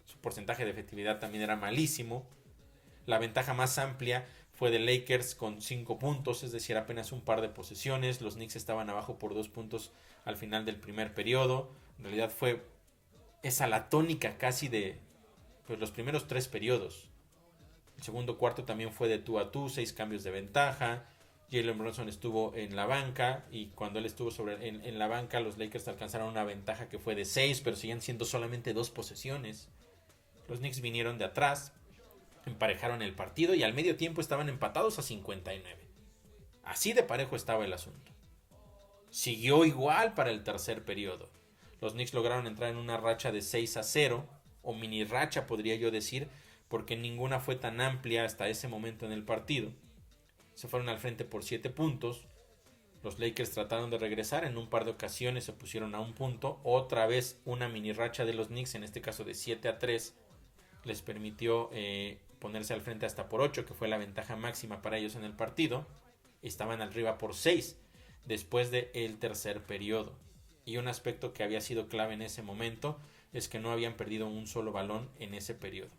Su porcentaje de efectividad también era malísimo. La ventaja más amplia fue de Lakers con 5 puntos, es decir, apenas un par de posesiones. Los Knicks estaban abajo por 2 puntos al final del primer periodo. En realidad fue esa la tónica casi de los primeros 3 periodos. El segundo cuarto también fue de tú a tú, 6 cambios de ventaja. Jalen Brunson estuvo en la banca y cuando él estuvo en la banca, los Lakers alcanzaron una ventaja que fue de 6, pero siguen siendo solamente 2 posesiones. Los Knicks vinieron de atrás, emparejaron el partido y al medio tiempo estaban empatados a 59. Así de parejo estaba el asunto. Siguió igual para el tercer periodo. Los Knicks lograron entrar en una racha de 6-0, o mini racha podría yo decir, porque ninguna fue tan amplia hasta ese momento en el partido. Se fueron al frente por 7 puntos. Los Lakers trataron de regresar, en un par de ocasiones se pusieron a un punto. Otra vez una mini racha de los Knicks, en este caso de 7-3, les permitió ponerse al frente hasta por 8, que fue la ventaja máxima para ellos en el partido. Estaban arriba por 6 después del tercer periodo. Y un aspecto que había sido clave en ese momento es que no habían perdido un solo balón en ese periodo.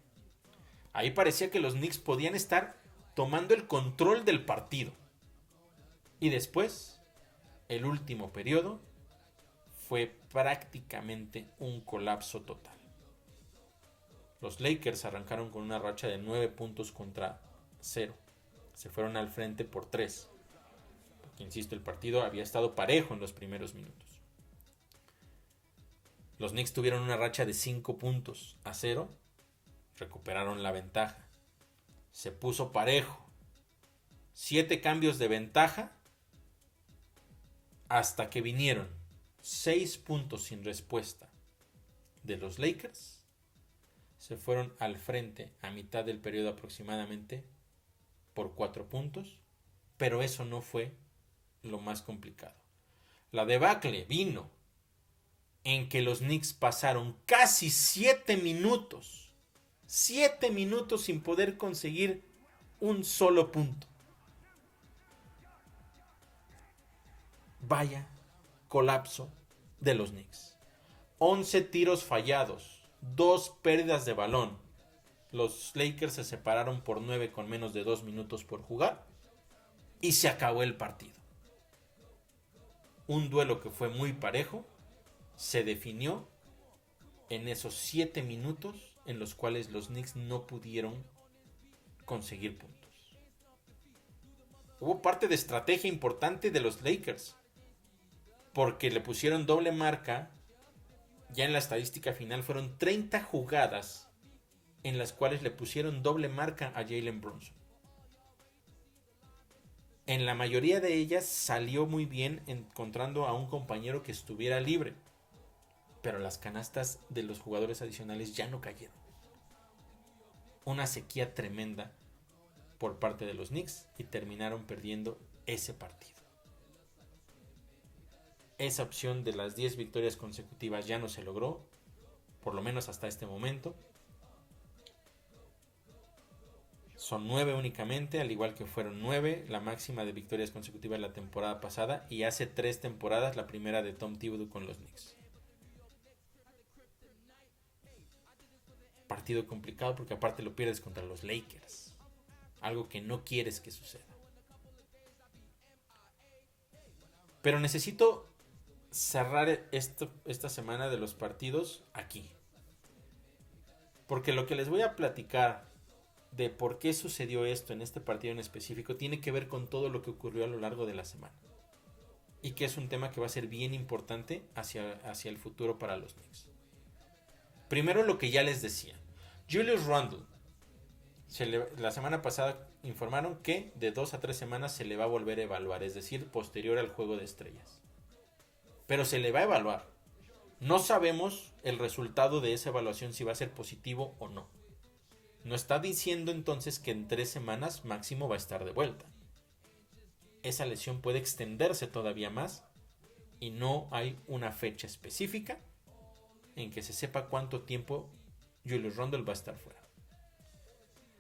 Ahí parecía que los Knicks podían estar tomando el control del partido. Y después, el último periodo fue prácticamente un colapso total. Los Lakers arrancaron con una racha de 9 puntos contra 0. Se fueron al frente por 3. Porque, insisto, el partido había estado parejo en los primeros minutos. Los Knicks tuvieron una racha de 5 puntos a 0. Recuperaron la ventaja. Se puso parejo. 7 cambios de ventaja. Hasta que vinieron 6 puntos sin respuesta de los Lakers. Se fueron al frente a mitad del periodo aproximadamente por 4 puntos. Pero eso no fue lo más complicado. La debacle vino en que los Knicks pasaron casi 7 minutos. 7 minutos sin poder conseguir un solo punto. Vaya colapso de los Knicks. 11 tiros fallados, 2 pérdidas de balón. Los Lakers se separaron por 9 con menos de 2 minutos por jugar y se acabó el partido. Un duelo que fue muy parejo se definió en esos 7 minutos en los cuales los Knicks no pudieron conseguir puntos. Hubo parte de estrategia importante de los Lakers, porque le pusieron doble marca. Ya en la estadística final fueron 30 jugadas en las cuales le pusieron doble marca a Jalen Brunson. En la mayoría de ellas salió muy bien encontrando a un compañero que estuviera libre, pero las canastas de los jugadores adicionales ya no cayeron. Una sequía tremenda por parte de los Knicks y terminaron perdiendo ese partido. Esa opción de las 10 victorias consecutivas ya no se logró, por lo menos hasta este momento. Son 9 únicamente, al igual que fueron 9 la máxima de victorias consecutivas la temporada pasada y hace 3 temporadas la primera de Tom Thibodeau con los Knicks. Partido complicado porque aparte lo pierdes contra los Lakers, algo que no quieres que suceda. Pero necesito cerrar esta semana de los partidos aquí, porque lo que les voy a platicar de por qué sucedió esto en este partido en específico tiene que ver con todo lo que ocurrió a lo largo de la semana, y que es un tema que va a ser bien importante hacia el futuro para los Knicks. Primero, lo que ya les decía, Julius Randle, la semana pasada informaron que de 2 a 3 semanas se le va a volver a evaluar, es decir, posterior al juego de estrellas. Pero se le va a evaluar. No sabemos el resultado de esa evaluación, si va a ser positivo o no. No está diciendo entonces que en 3 semanas máximo va a estar de vuelta. Esa lesión puede extenderse todavía más y no hay una fecha específica en que se sepa cuánto tiempo Julius Randle va a estar fuera.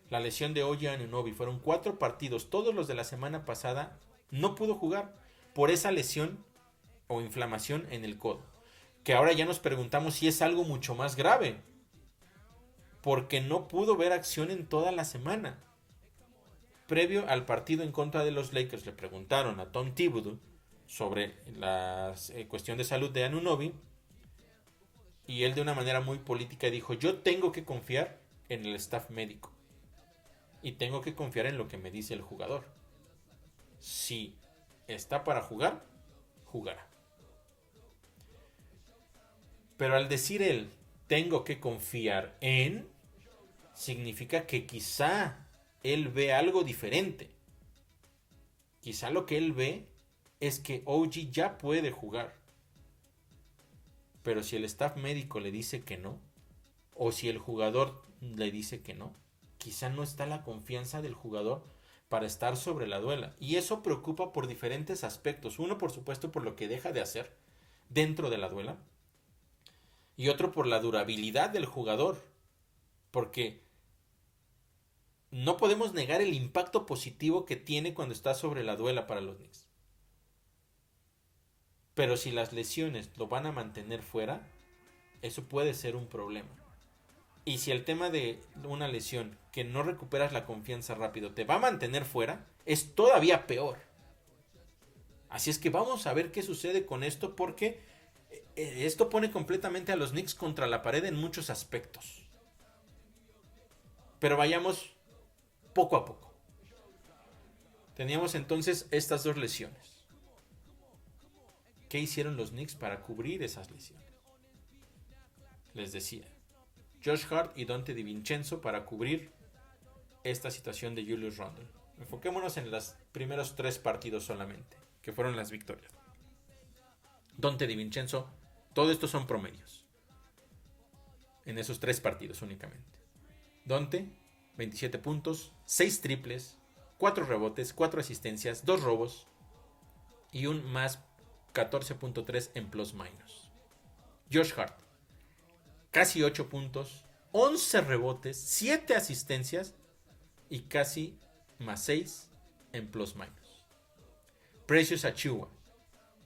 La lesión de OG Anunoby, fueron 4 partidos, todos los de la semana pasada no pudo jugar por esa lesión o inflamación en el codo, que ahora ya nos preguntamos si es algo mucho más grave, porque no pudo ver acción en toda la semana. Previo al partido en contra de los Lakers le preguntaron a Tom Thibodeau sobre la cuestión de salud de Anunoby, y él de una manera muy política dijo: yo tengo que confiar en el staff médico y tengo que confiar en lo que me dice el jugador. Si está para jugar, jugará. Pero al decir él tengo que confiar en, significa que quizá él ve algo diferente. Quizá lo que él ve es que OG ya puede jugar. Pero si el staff médico le dice que no, o si el jugador le dice que no, quizá no está la confianza del jugador para estar sobre la duela. Y eso preocupa por diferentes aspectos. Uno, por supuesto, por lo que deja de hacer dentro de la duela. Y otro, por la durabilidad del jugador. Porque no podemos negar el impacto positivo que tiene cuando está sobre la duela para los Knicks. Pero si las lesiones lo van a mantener fuera, eso puede ser un problema. Y si el tema de una lesión que no recuperas la confianza rápido te va a mantener fuera, es todavía peor. Así es que vamos a ver qué sucede con esto, porque esto pone completamente a los Knicks contra la pared en muchos aspectos. Pero vayamos poco a poco. Teníamos entonces estas 2 lesiones. ¿Qué hicieron los Knicks para cubrir esas lesiones? Les decía, Josh Hart y Donte DiVincenzo para cubrir esta situación de Julius Randle. Enfoquémonos en los primeros 3 partidos solamente, que fueron las victorias. Donte DiVincenzo, todo esto son promedios. En esos 3 partidos únicamente. Donte, 27 puntos, 6 triples, 4 rebotes, 4 asistencias, 2 robos y un más 14.3 en plus minus. Josh Hart, casi 8 puntos, 11 rebotes, 7 asistencias y casi más 6 en plus minus. Precious Achiuwa,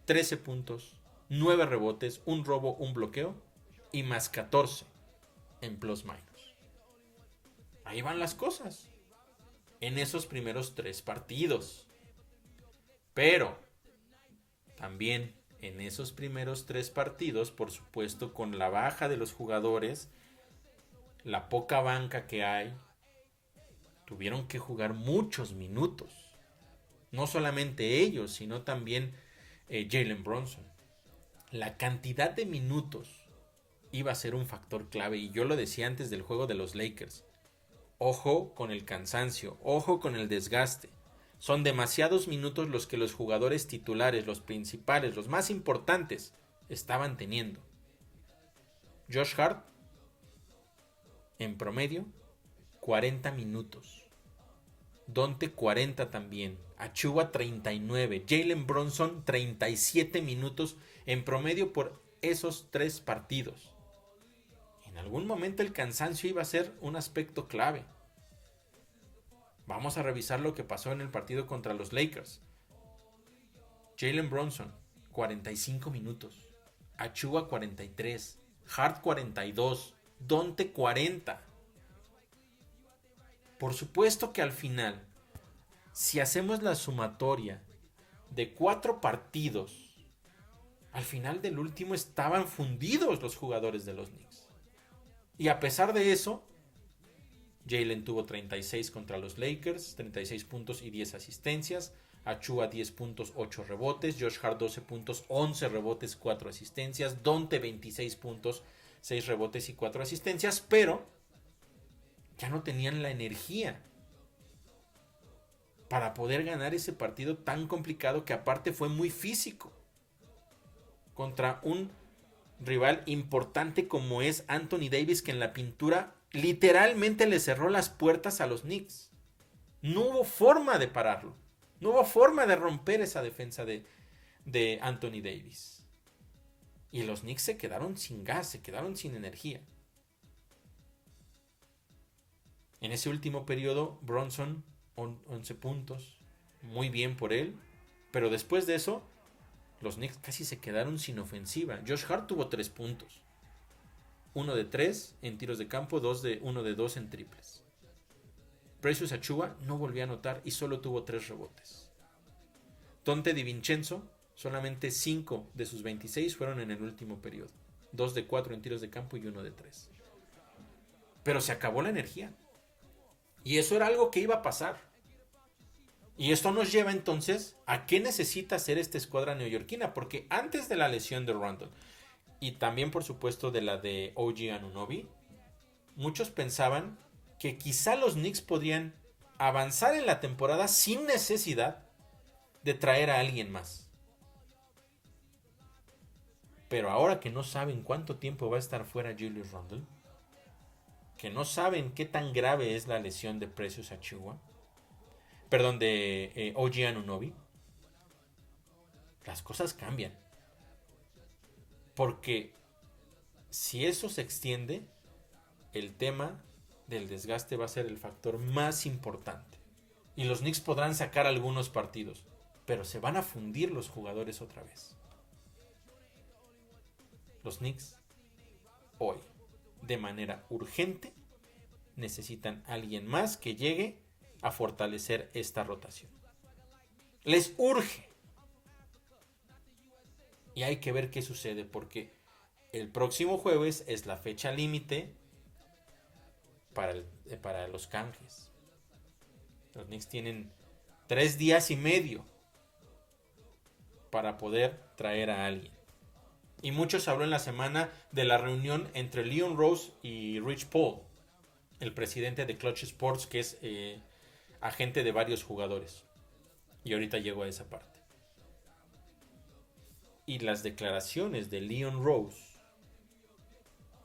13 puntos, 9 rebotes, 1 robo, 1 bloqueo y más 14 en plus minus. Ahí van las cosas en esos primeros 3 partidos. Pero también en esos primeros 3 partidos, por supuesto, con la baja de los jugadores, la poca banca que hay, tuvieron que jugar muchos minutos. No solamente ellos, sino también Jalen Brunson. La cantidad de minutos iba a ser un factor clave, y yo lo decía antes del juego de los Lakers. Ojo con el cansancio, ojo con el desgaste. Son demasiados minutos los que los jugadores titulares, los principales, los más importantes, estaban teniendo. Josh Hart, en promedio, 40 minutos. Donte 40 también. Achiuwa 39. Jalen Brunson 37 minutos en promedio por esos 3 partidos. En algún momento el cansancio iba a ser un aspecto clave. Vamos a revisar lo que pasó en el partido contra los Lakers. Jalen Brunson 45 minutos. Achiuwa 43. Hart 42. Donte 40. Por supuesto que al final, si hacemos la sumatoria de 4 partidos, al final del último estaban fundidos los jugadores de los Knicks. Y a pesar de eso, Jalen tuvo 36 contra los Lakers, 36 puntos y 10 asistencias. Achiuwa 10 puntos, 8 rebotes. Josh Hart 12 puntos, 11 rebotes, 4 asistencias. Donte 26 puntos, 6 rebotes y 4 asistencias. Pero ya no tenían la energía para poder ganar ese partido tan complicado, que aparte fue muy físico, contra un rival importante como es Anthony Davis, que en la pintura literalmente le cerró las puertas a los Knicks. No hubo forma de pararlo. No hubo forma de romper esa defensa de Anthony Davis. Y los Knicks se quedaron sin gas, se quedaron sin energía. En ese último periodo, Brunson 11 puntos. Muy bien por él. Pero después de eso, los Knicks casi se quedaron sin ofensiva. Josh Hart tuvo 3 puntos. 1 de 3 en tiros de campo, 1 de 2 en triples. Precious Achiuwa no volvió a anotar y solo tuvo 3 rebotes. Donte DiVincenzo, solamente 5 de sus 26 fueron en el último periodo. 2 de 4 en tiros de campo y 1 de 3. Pero se acabó la energía. Y eso era algo que iba a pasar. Y esto nos lleva entonces a qué necesita hacer esta escuadra neoyorquina. Porque antes de la lesión de Randle y también por supuesto de la de OG Anunoby, muchos pensaban que quizá los Knicks podrían avanzar en la temporada sin necesidad de traer a alguien más. Pero ahora que no saben cuánto tiempo va a estar fuera Julius Randle, que no saben qué tan grave es la lesión de Precious Achiuwa, de OG Anunoby, las cosas cambian. Porque si eso se extiende, el tema del desgaste va a ser el factor más importante. Y los Knicks podrán sacar algunos partidos, pero se van a fundir los jugadores otra vez. Los Knicks hoy, de manera urgente, necesitan a alguien más que llegue a fortalecer esta rotación. Les urge. Y hay que ver qué sucede, porque el próximo jueves es la fecha límite para los canjes. Los Knicks tienen 3 días y medio para poder traer a alguien. Y mucho se habló en la semana de la reunión entre Leon Rose y Rich Paul, el presidente de Clutch Sports, que es agente de varios jugadores. Y ahorita llego a esa parte. Y las declaraciones de Leon Rose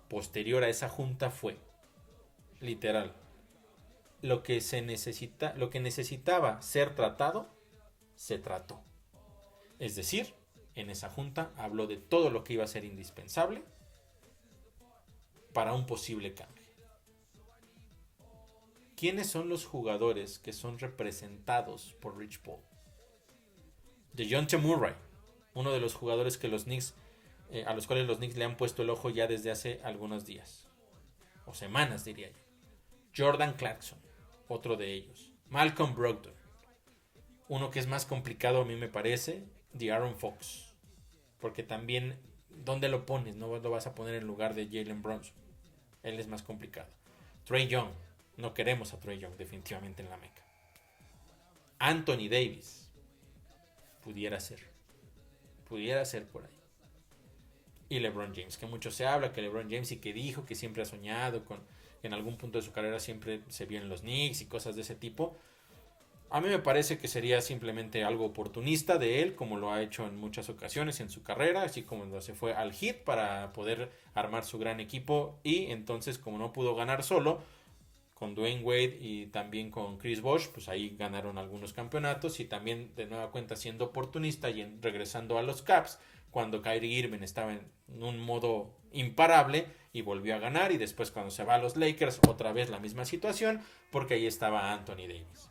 posterior a esa junta fue, literal, lo que necesitaba ser tratado, se trató. Es decir, en esa junta habló de todo lo que iba a ser indispensable para un posible cambio. ¿Quiénes son los jugadores que son representados por Rich Paul? DeJounte Murray, uno de los jugadores que los Knicks, a los cuales los Knicks le han puesto el ojo ya desde hace algunos días, o semanas diría yo. Jordan Clarkson, otro de ellos. Malcolm Brogdon, uno que es más complicado a mí me parece, De'Aaron Fox, porque también, ¿dónde lo pones? No lo vas a poner en lugar de Jalen Brunson, él es más complicado. Trae Young, no queremos a Trae Young definitivamente en la Meca. Anthony Davis, pudiera ser por ahí. Y LeBron James, que mucho se habla, que LeBron James y que dijo que siempre ha soñado con, que en algún punto de su carrera siempre se vio en los Knicks y cosas de ese tipo. A mí me parece que sería simplemente algo oportunista de él, como lo ha hecho en muchas ocasiones en su carrera, así como cuando se fue al Heat para poder armar su gran equipo, y entonces como no pudo ganar solo, con Dwayne Wade y también con Chris Bosh, pues ahí ganaron algunos campeonatos, y también de nueva cuenta siendo oportunista y regresando a los Caps cuando Kyrie Irving estaba en un modo imparable y volvió a ganar, y después cuando se va a los Lakers otra vez la misma situación porque ahí estaba Anthony Davis.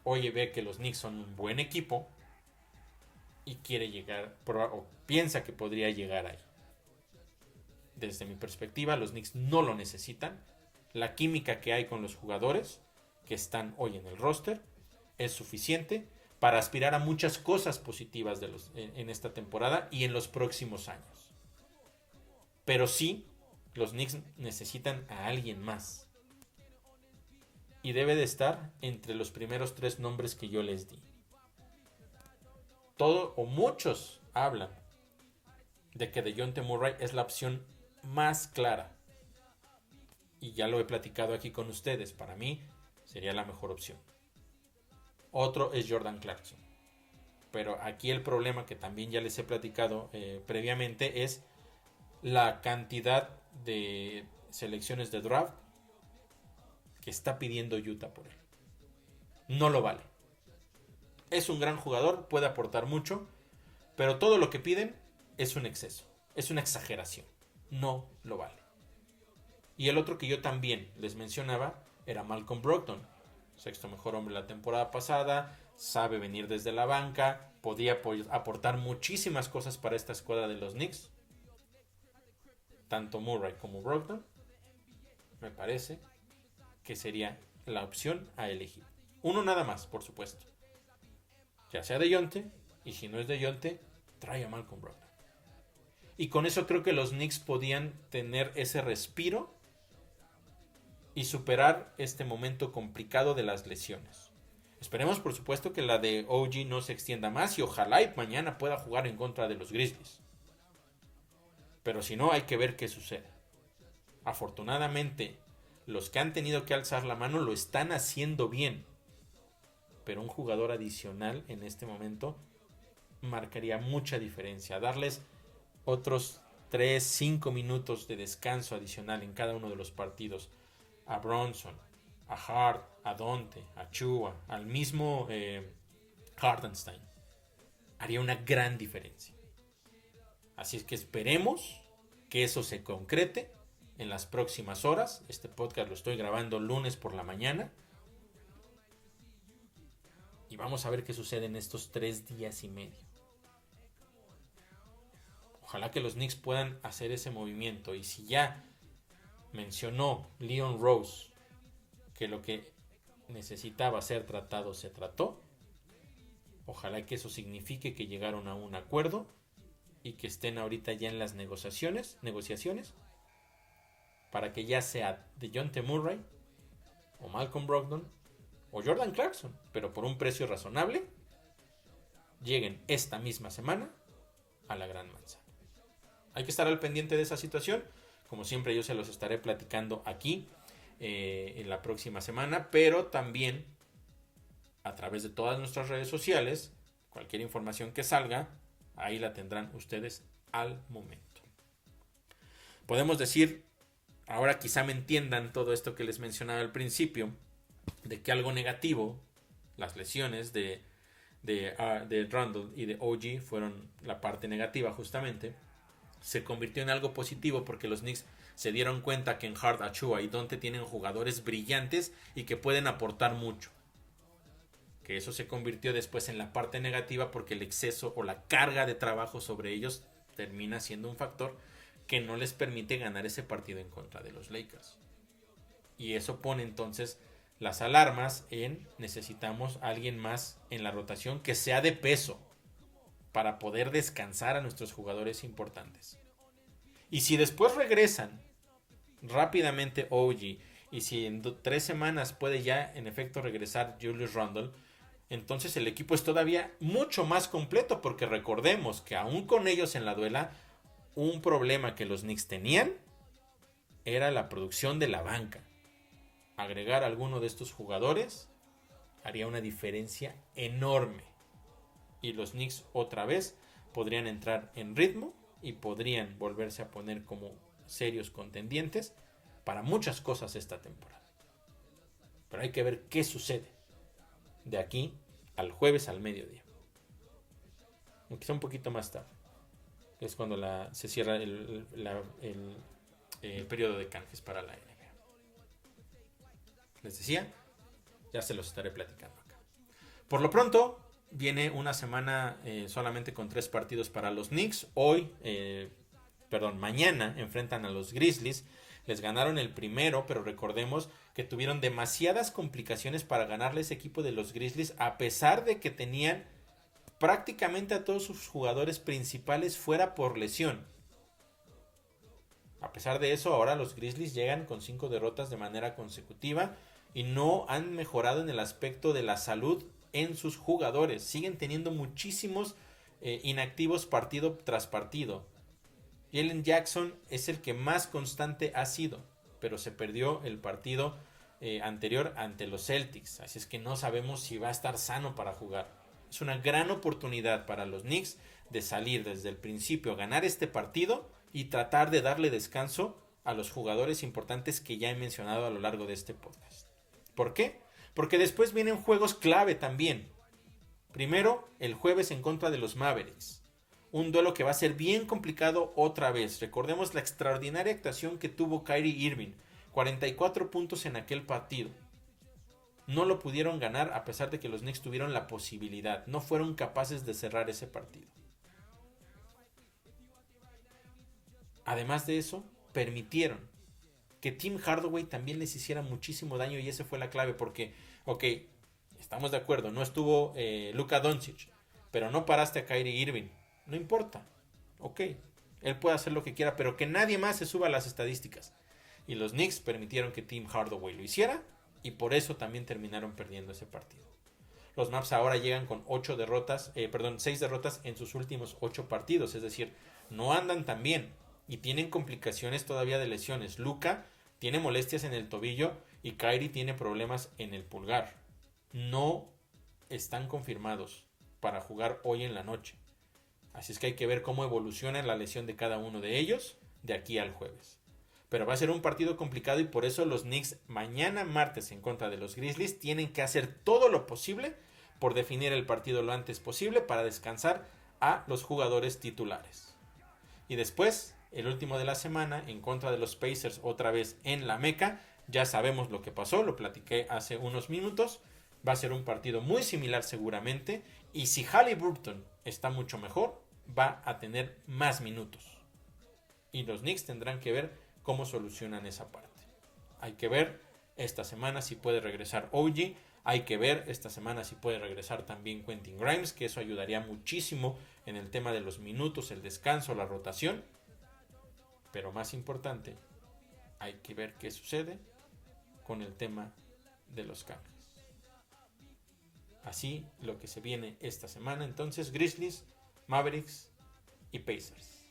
Oye, ve que los Knicks son un buen equipo y quiere llegar o piensa que podría llegar ahí. Desde mi perspectiva, los Knicks no lo necesitan. La química que hay con los jugadores que están hoy en el roster es suficiente para aspirar a muchas cosas positivas en esta temporada y en los próximos años. Pero sí, los Knicks necesitan a alguien más. Y debe de estar entre los primeros 3 nombres que yo les di. Todo o muchos hablan de que DeJounte Murray es la opción más clara. Y ya lo he platicado aquí con ustedes. Para mí sería la mejor opción. Otro es Jordan Clarkson. Pero aquí el problema, que también ya les he platicado previamente, es la cantidad de selecciones de draft que está pidiendo Utah por él. No lo vale. Es un gran jugador, puede aportar mucho, pero todo lo que piden es un exceso, es una exageración. No lo vale. Y el otro que yo también les mencionaba era Malcolm Brogdon, sexto mejor hombre la temporada pasada, sabe venir desde la banca, podía aportar muchísimas cosas para esta escuadra de los Knicks. Tanto Murray como Brogdon, me parece que sería la opción a elegir. Uno nada más, por supuesto. Ya sea DeJounte, y si no es DeJounte, trae a Malcolm Brogdon. Y con eso creo que los Knicks podían tener ese respiro y superar este momento complicado de las lesiones. Esperemos, por supuesto, que la de OG no se extienda más y ojalá y mañana pueda jugar en contra de los Grizzlies. Pero si no, hay que ver qué sucede. Afortunadamente, los que han tenido que alzar la mano lo están haciendo bien. Pero un jugador adicional en este momento marcaría mucha diferencia. Darles otros 3-5 minutos de descanso adicional en cada uno de los partidos a Bronson, a Hart, a Donte, a Chua, al mismo Hartenstein, haría una gran diferencia. Así es que esperemos que eso se concrete en las próximas horas. Este podcast lo estoy grabando lunes por la mañana. Y vamos a ver qué sucede en estos 3 días y medio. Ojalá que los Knicks puedan hacer ese movimiento. Y si ya mencionó Leon Rose que lo que necesitaba ser tratado se trató, ojalá que eso signifique que llegaron a un acuerdo y que estén ahorita ya en las negociaciones para que ya sea DeJounte Murray o Malcolm Brogdon o Jordan Clarkson, pero por un precio razonable, lleguen esta misma semana a la Gran Manzana. Hay que estar al pendiente de esa situación. Como siempre, yo se los estaré platicando aquí en la próxima semana, pero también a través de todas nuestras redes sociales. Cualquier información que salga, ahí la tendrán ustedes al momento. Podemos decir, ahora quizá me entiendan todo esto que les mencionaba al principio, de que algo negativo, las lesiones de Randle y de OG fueron la parte negativa justamente, se convirtió en algo positivo porque los Knicks se dieron cuenta que en Hart, Achua y Donte tienen jugadores brillantes y que pueden aportar mucho. Que eso se convirtió después en la parte negativa porque el exceso o la carga de trabajo sobre ellos termina siendo un factor que no les permite ganar ese partido en contra de los Lakers. Y eso pone entonces las alarmas en necesitamos a alguien más en la rotación que sea de peso para poder descansar a nuestros jugadores importantes. Y si después regresan rápidamente OG y si en 3 semanas puede ya en efecto regresar Julius Randle, entonces el equipo es todavía mucho más completo, porque recordemos que aún con ellos en la duela, un problema que los Knicks tenían era la producción de la banca. Agregar a alguno de estos jugadores haría una diferencia enorme. Y los Knicks otra vez podrían entrar en ritmo y podrían volverse a poner como serios contendientes para muchas cosas esta temporada. Pero hay que ver qué sucede de aquí al jueves al mediodía. Aunque sea un poquito más tarde. Que es cuando se cierra el periodo de canjes para la NBA. Les decía, ya se los estaré platicando acá. Por lo pronto, viene una semana solamente con 3 partidos para los Knicks. Mañana enfrentan a los Grizzlies. Les ganaron el primero, pero recordemos que tuvieron demasiadas complicaciones para ganarle ese equipo de los Grizzlies, a pesar de que tenían prácticamente a todos sus jugadores principales fuera por lesión. A pesar de eso, ahora los Grizzlies llegan con 5 derrotas de manera consecutiva y no han mejorado en el aspecto de la salud en sus jugadores. Siguen teniendo muchísimos inactivos partido tras partido. Jalen Jackson es el que más constante ha sido, pero se perdió el partido anterior ante los Celtics. Así es que no sabemos si va a estar sano para jugar. Es una gran oportunidad para los Knicks de salir desde el principio a ganar este partido y tratar de darle descanso a los jugadores importantes que ya he mencionado a lo largo de este podcast. ¿Por qué? Porque después vienen juegos clave también. Primero, el jueves en contra de los Mavericks. Un duelo que va a ser bien complicado otra vez. Recordemos la extraordinaria actuación que tuvo Kyrie Irving. 44 puntos en aquel partido. No lo pudieron ganar a pesar de que los Knicks tuvieron la posibilidad. No fueron capaces de cerrar ese partido. Además de eso, permitieron que Tim Hardaway también les hiciera muchísimo daño, y esa fue la clave porque, estamos de acuerdo, no estuvo Luka Doncic, pero no paraste a Kyrie Irving. No importa, él puede hacer lo que quiera, pero que nadie más se suba a las estadísticas. Y los Knicks permitieron que Tim Hardaway lo hiciera, y por eso también terminaron perdiendo ese partido. Los Mavs ahora llegan con 6 derrotas en sus últimos 8 partidos, es decir, no andan tan bien y tienen complicaciones todavía de lesiones. Luka tiene molestias en el tobillo y Kyrie tiene problemas en el pulgar. No están confirmados para jugar hoy en la noche. Así es que hay que ver cómo evoluciona la lesión de cada uno de ellos de aquí al jueves. Pero va a ser un partido complicado y por eso los Knicks mañana martes en contra de los Grizzlies tienen que hacer todo lo posible por definir el partido lo antes posible para descansar a los jugadores titulares. Y después, el último de la semana en contra de los Pacers otra vez en la Meca. Ya sabemos lo que pasó, lo platiqué hace unos minutos. Va a ser un partido muy similar seguramente. Y si Haliburton está mucho mejor, va a tener más minutos. Y los Knicks tendrán que ver cómo solucionan esa parte. Hay que ver esta semana si puede regresar OG. Hay que ver esta semana si puede regresar también Quentin Grimes, que eso ayudaría muchísimo en el tema de los minutos, el descanso, la rotación. Pero más importante, hay que ver qué sucede con el tema de los cambios. Así lo que se viene esta semana. Entonces, Grizzlies, Mavericks y Pacers.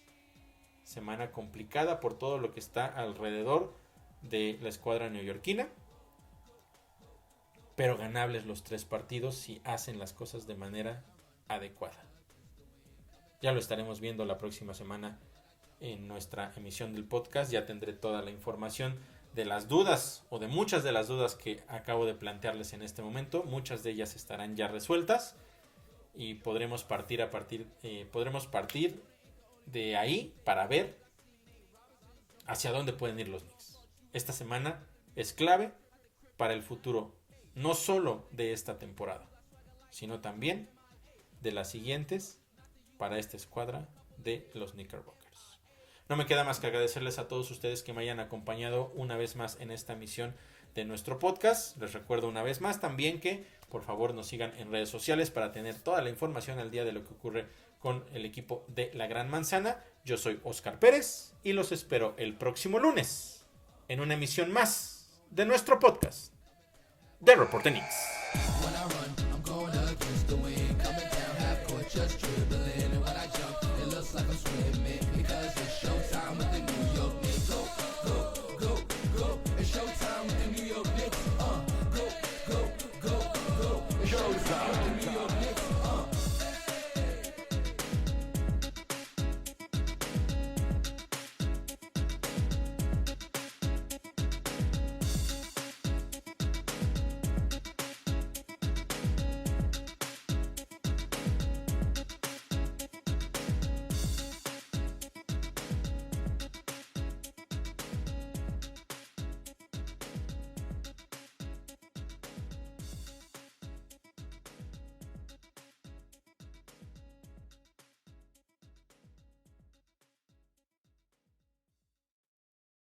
Semana complicada por todo lo que está alrededor de la escuadra neoyorquina. Pero ganables los 3 partidos si hacen las cosas de manera adecuada. Ya lo estaremos viendo la próxima semana en nuestra emisión del podcast. Ya tendré toda la información de las dudas o de muchas de las dudas que acabo de plantearles en este momento. Muchas de ellas estarán ya resueltas y podremos partir de ahí para ver hacia dónde pueden ir los Knicks. Esta semana es clave para el futuro, no solo de esta temporada, sino también de las siguientes para esta escuadra de los Knickerbockers. No me queda más que agradecerles a todos ustedes que me hayan acompañado una vez más en esta emisión de nuestro podcast. Les recuerdo una vez más también que por favor nos sigan en redes sociales para tener toda la información al día de lo que ocurre con el equipo de La Gran Manzana. Yo soy Oscar Pérez y los espero el próximo lunes en una emisión más de nuestro podcast de Reporte Knicks.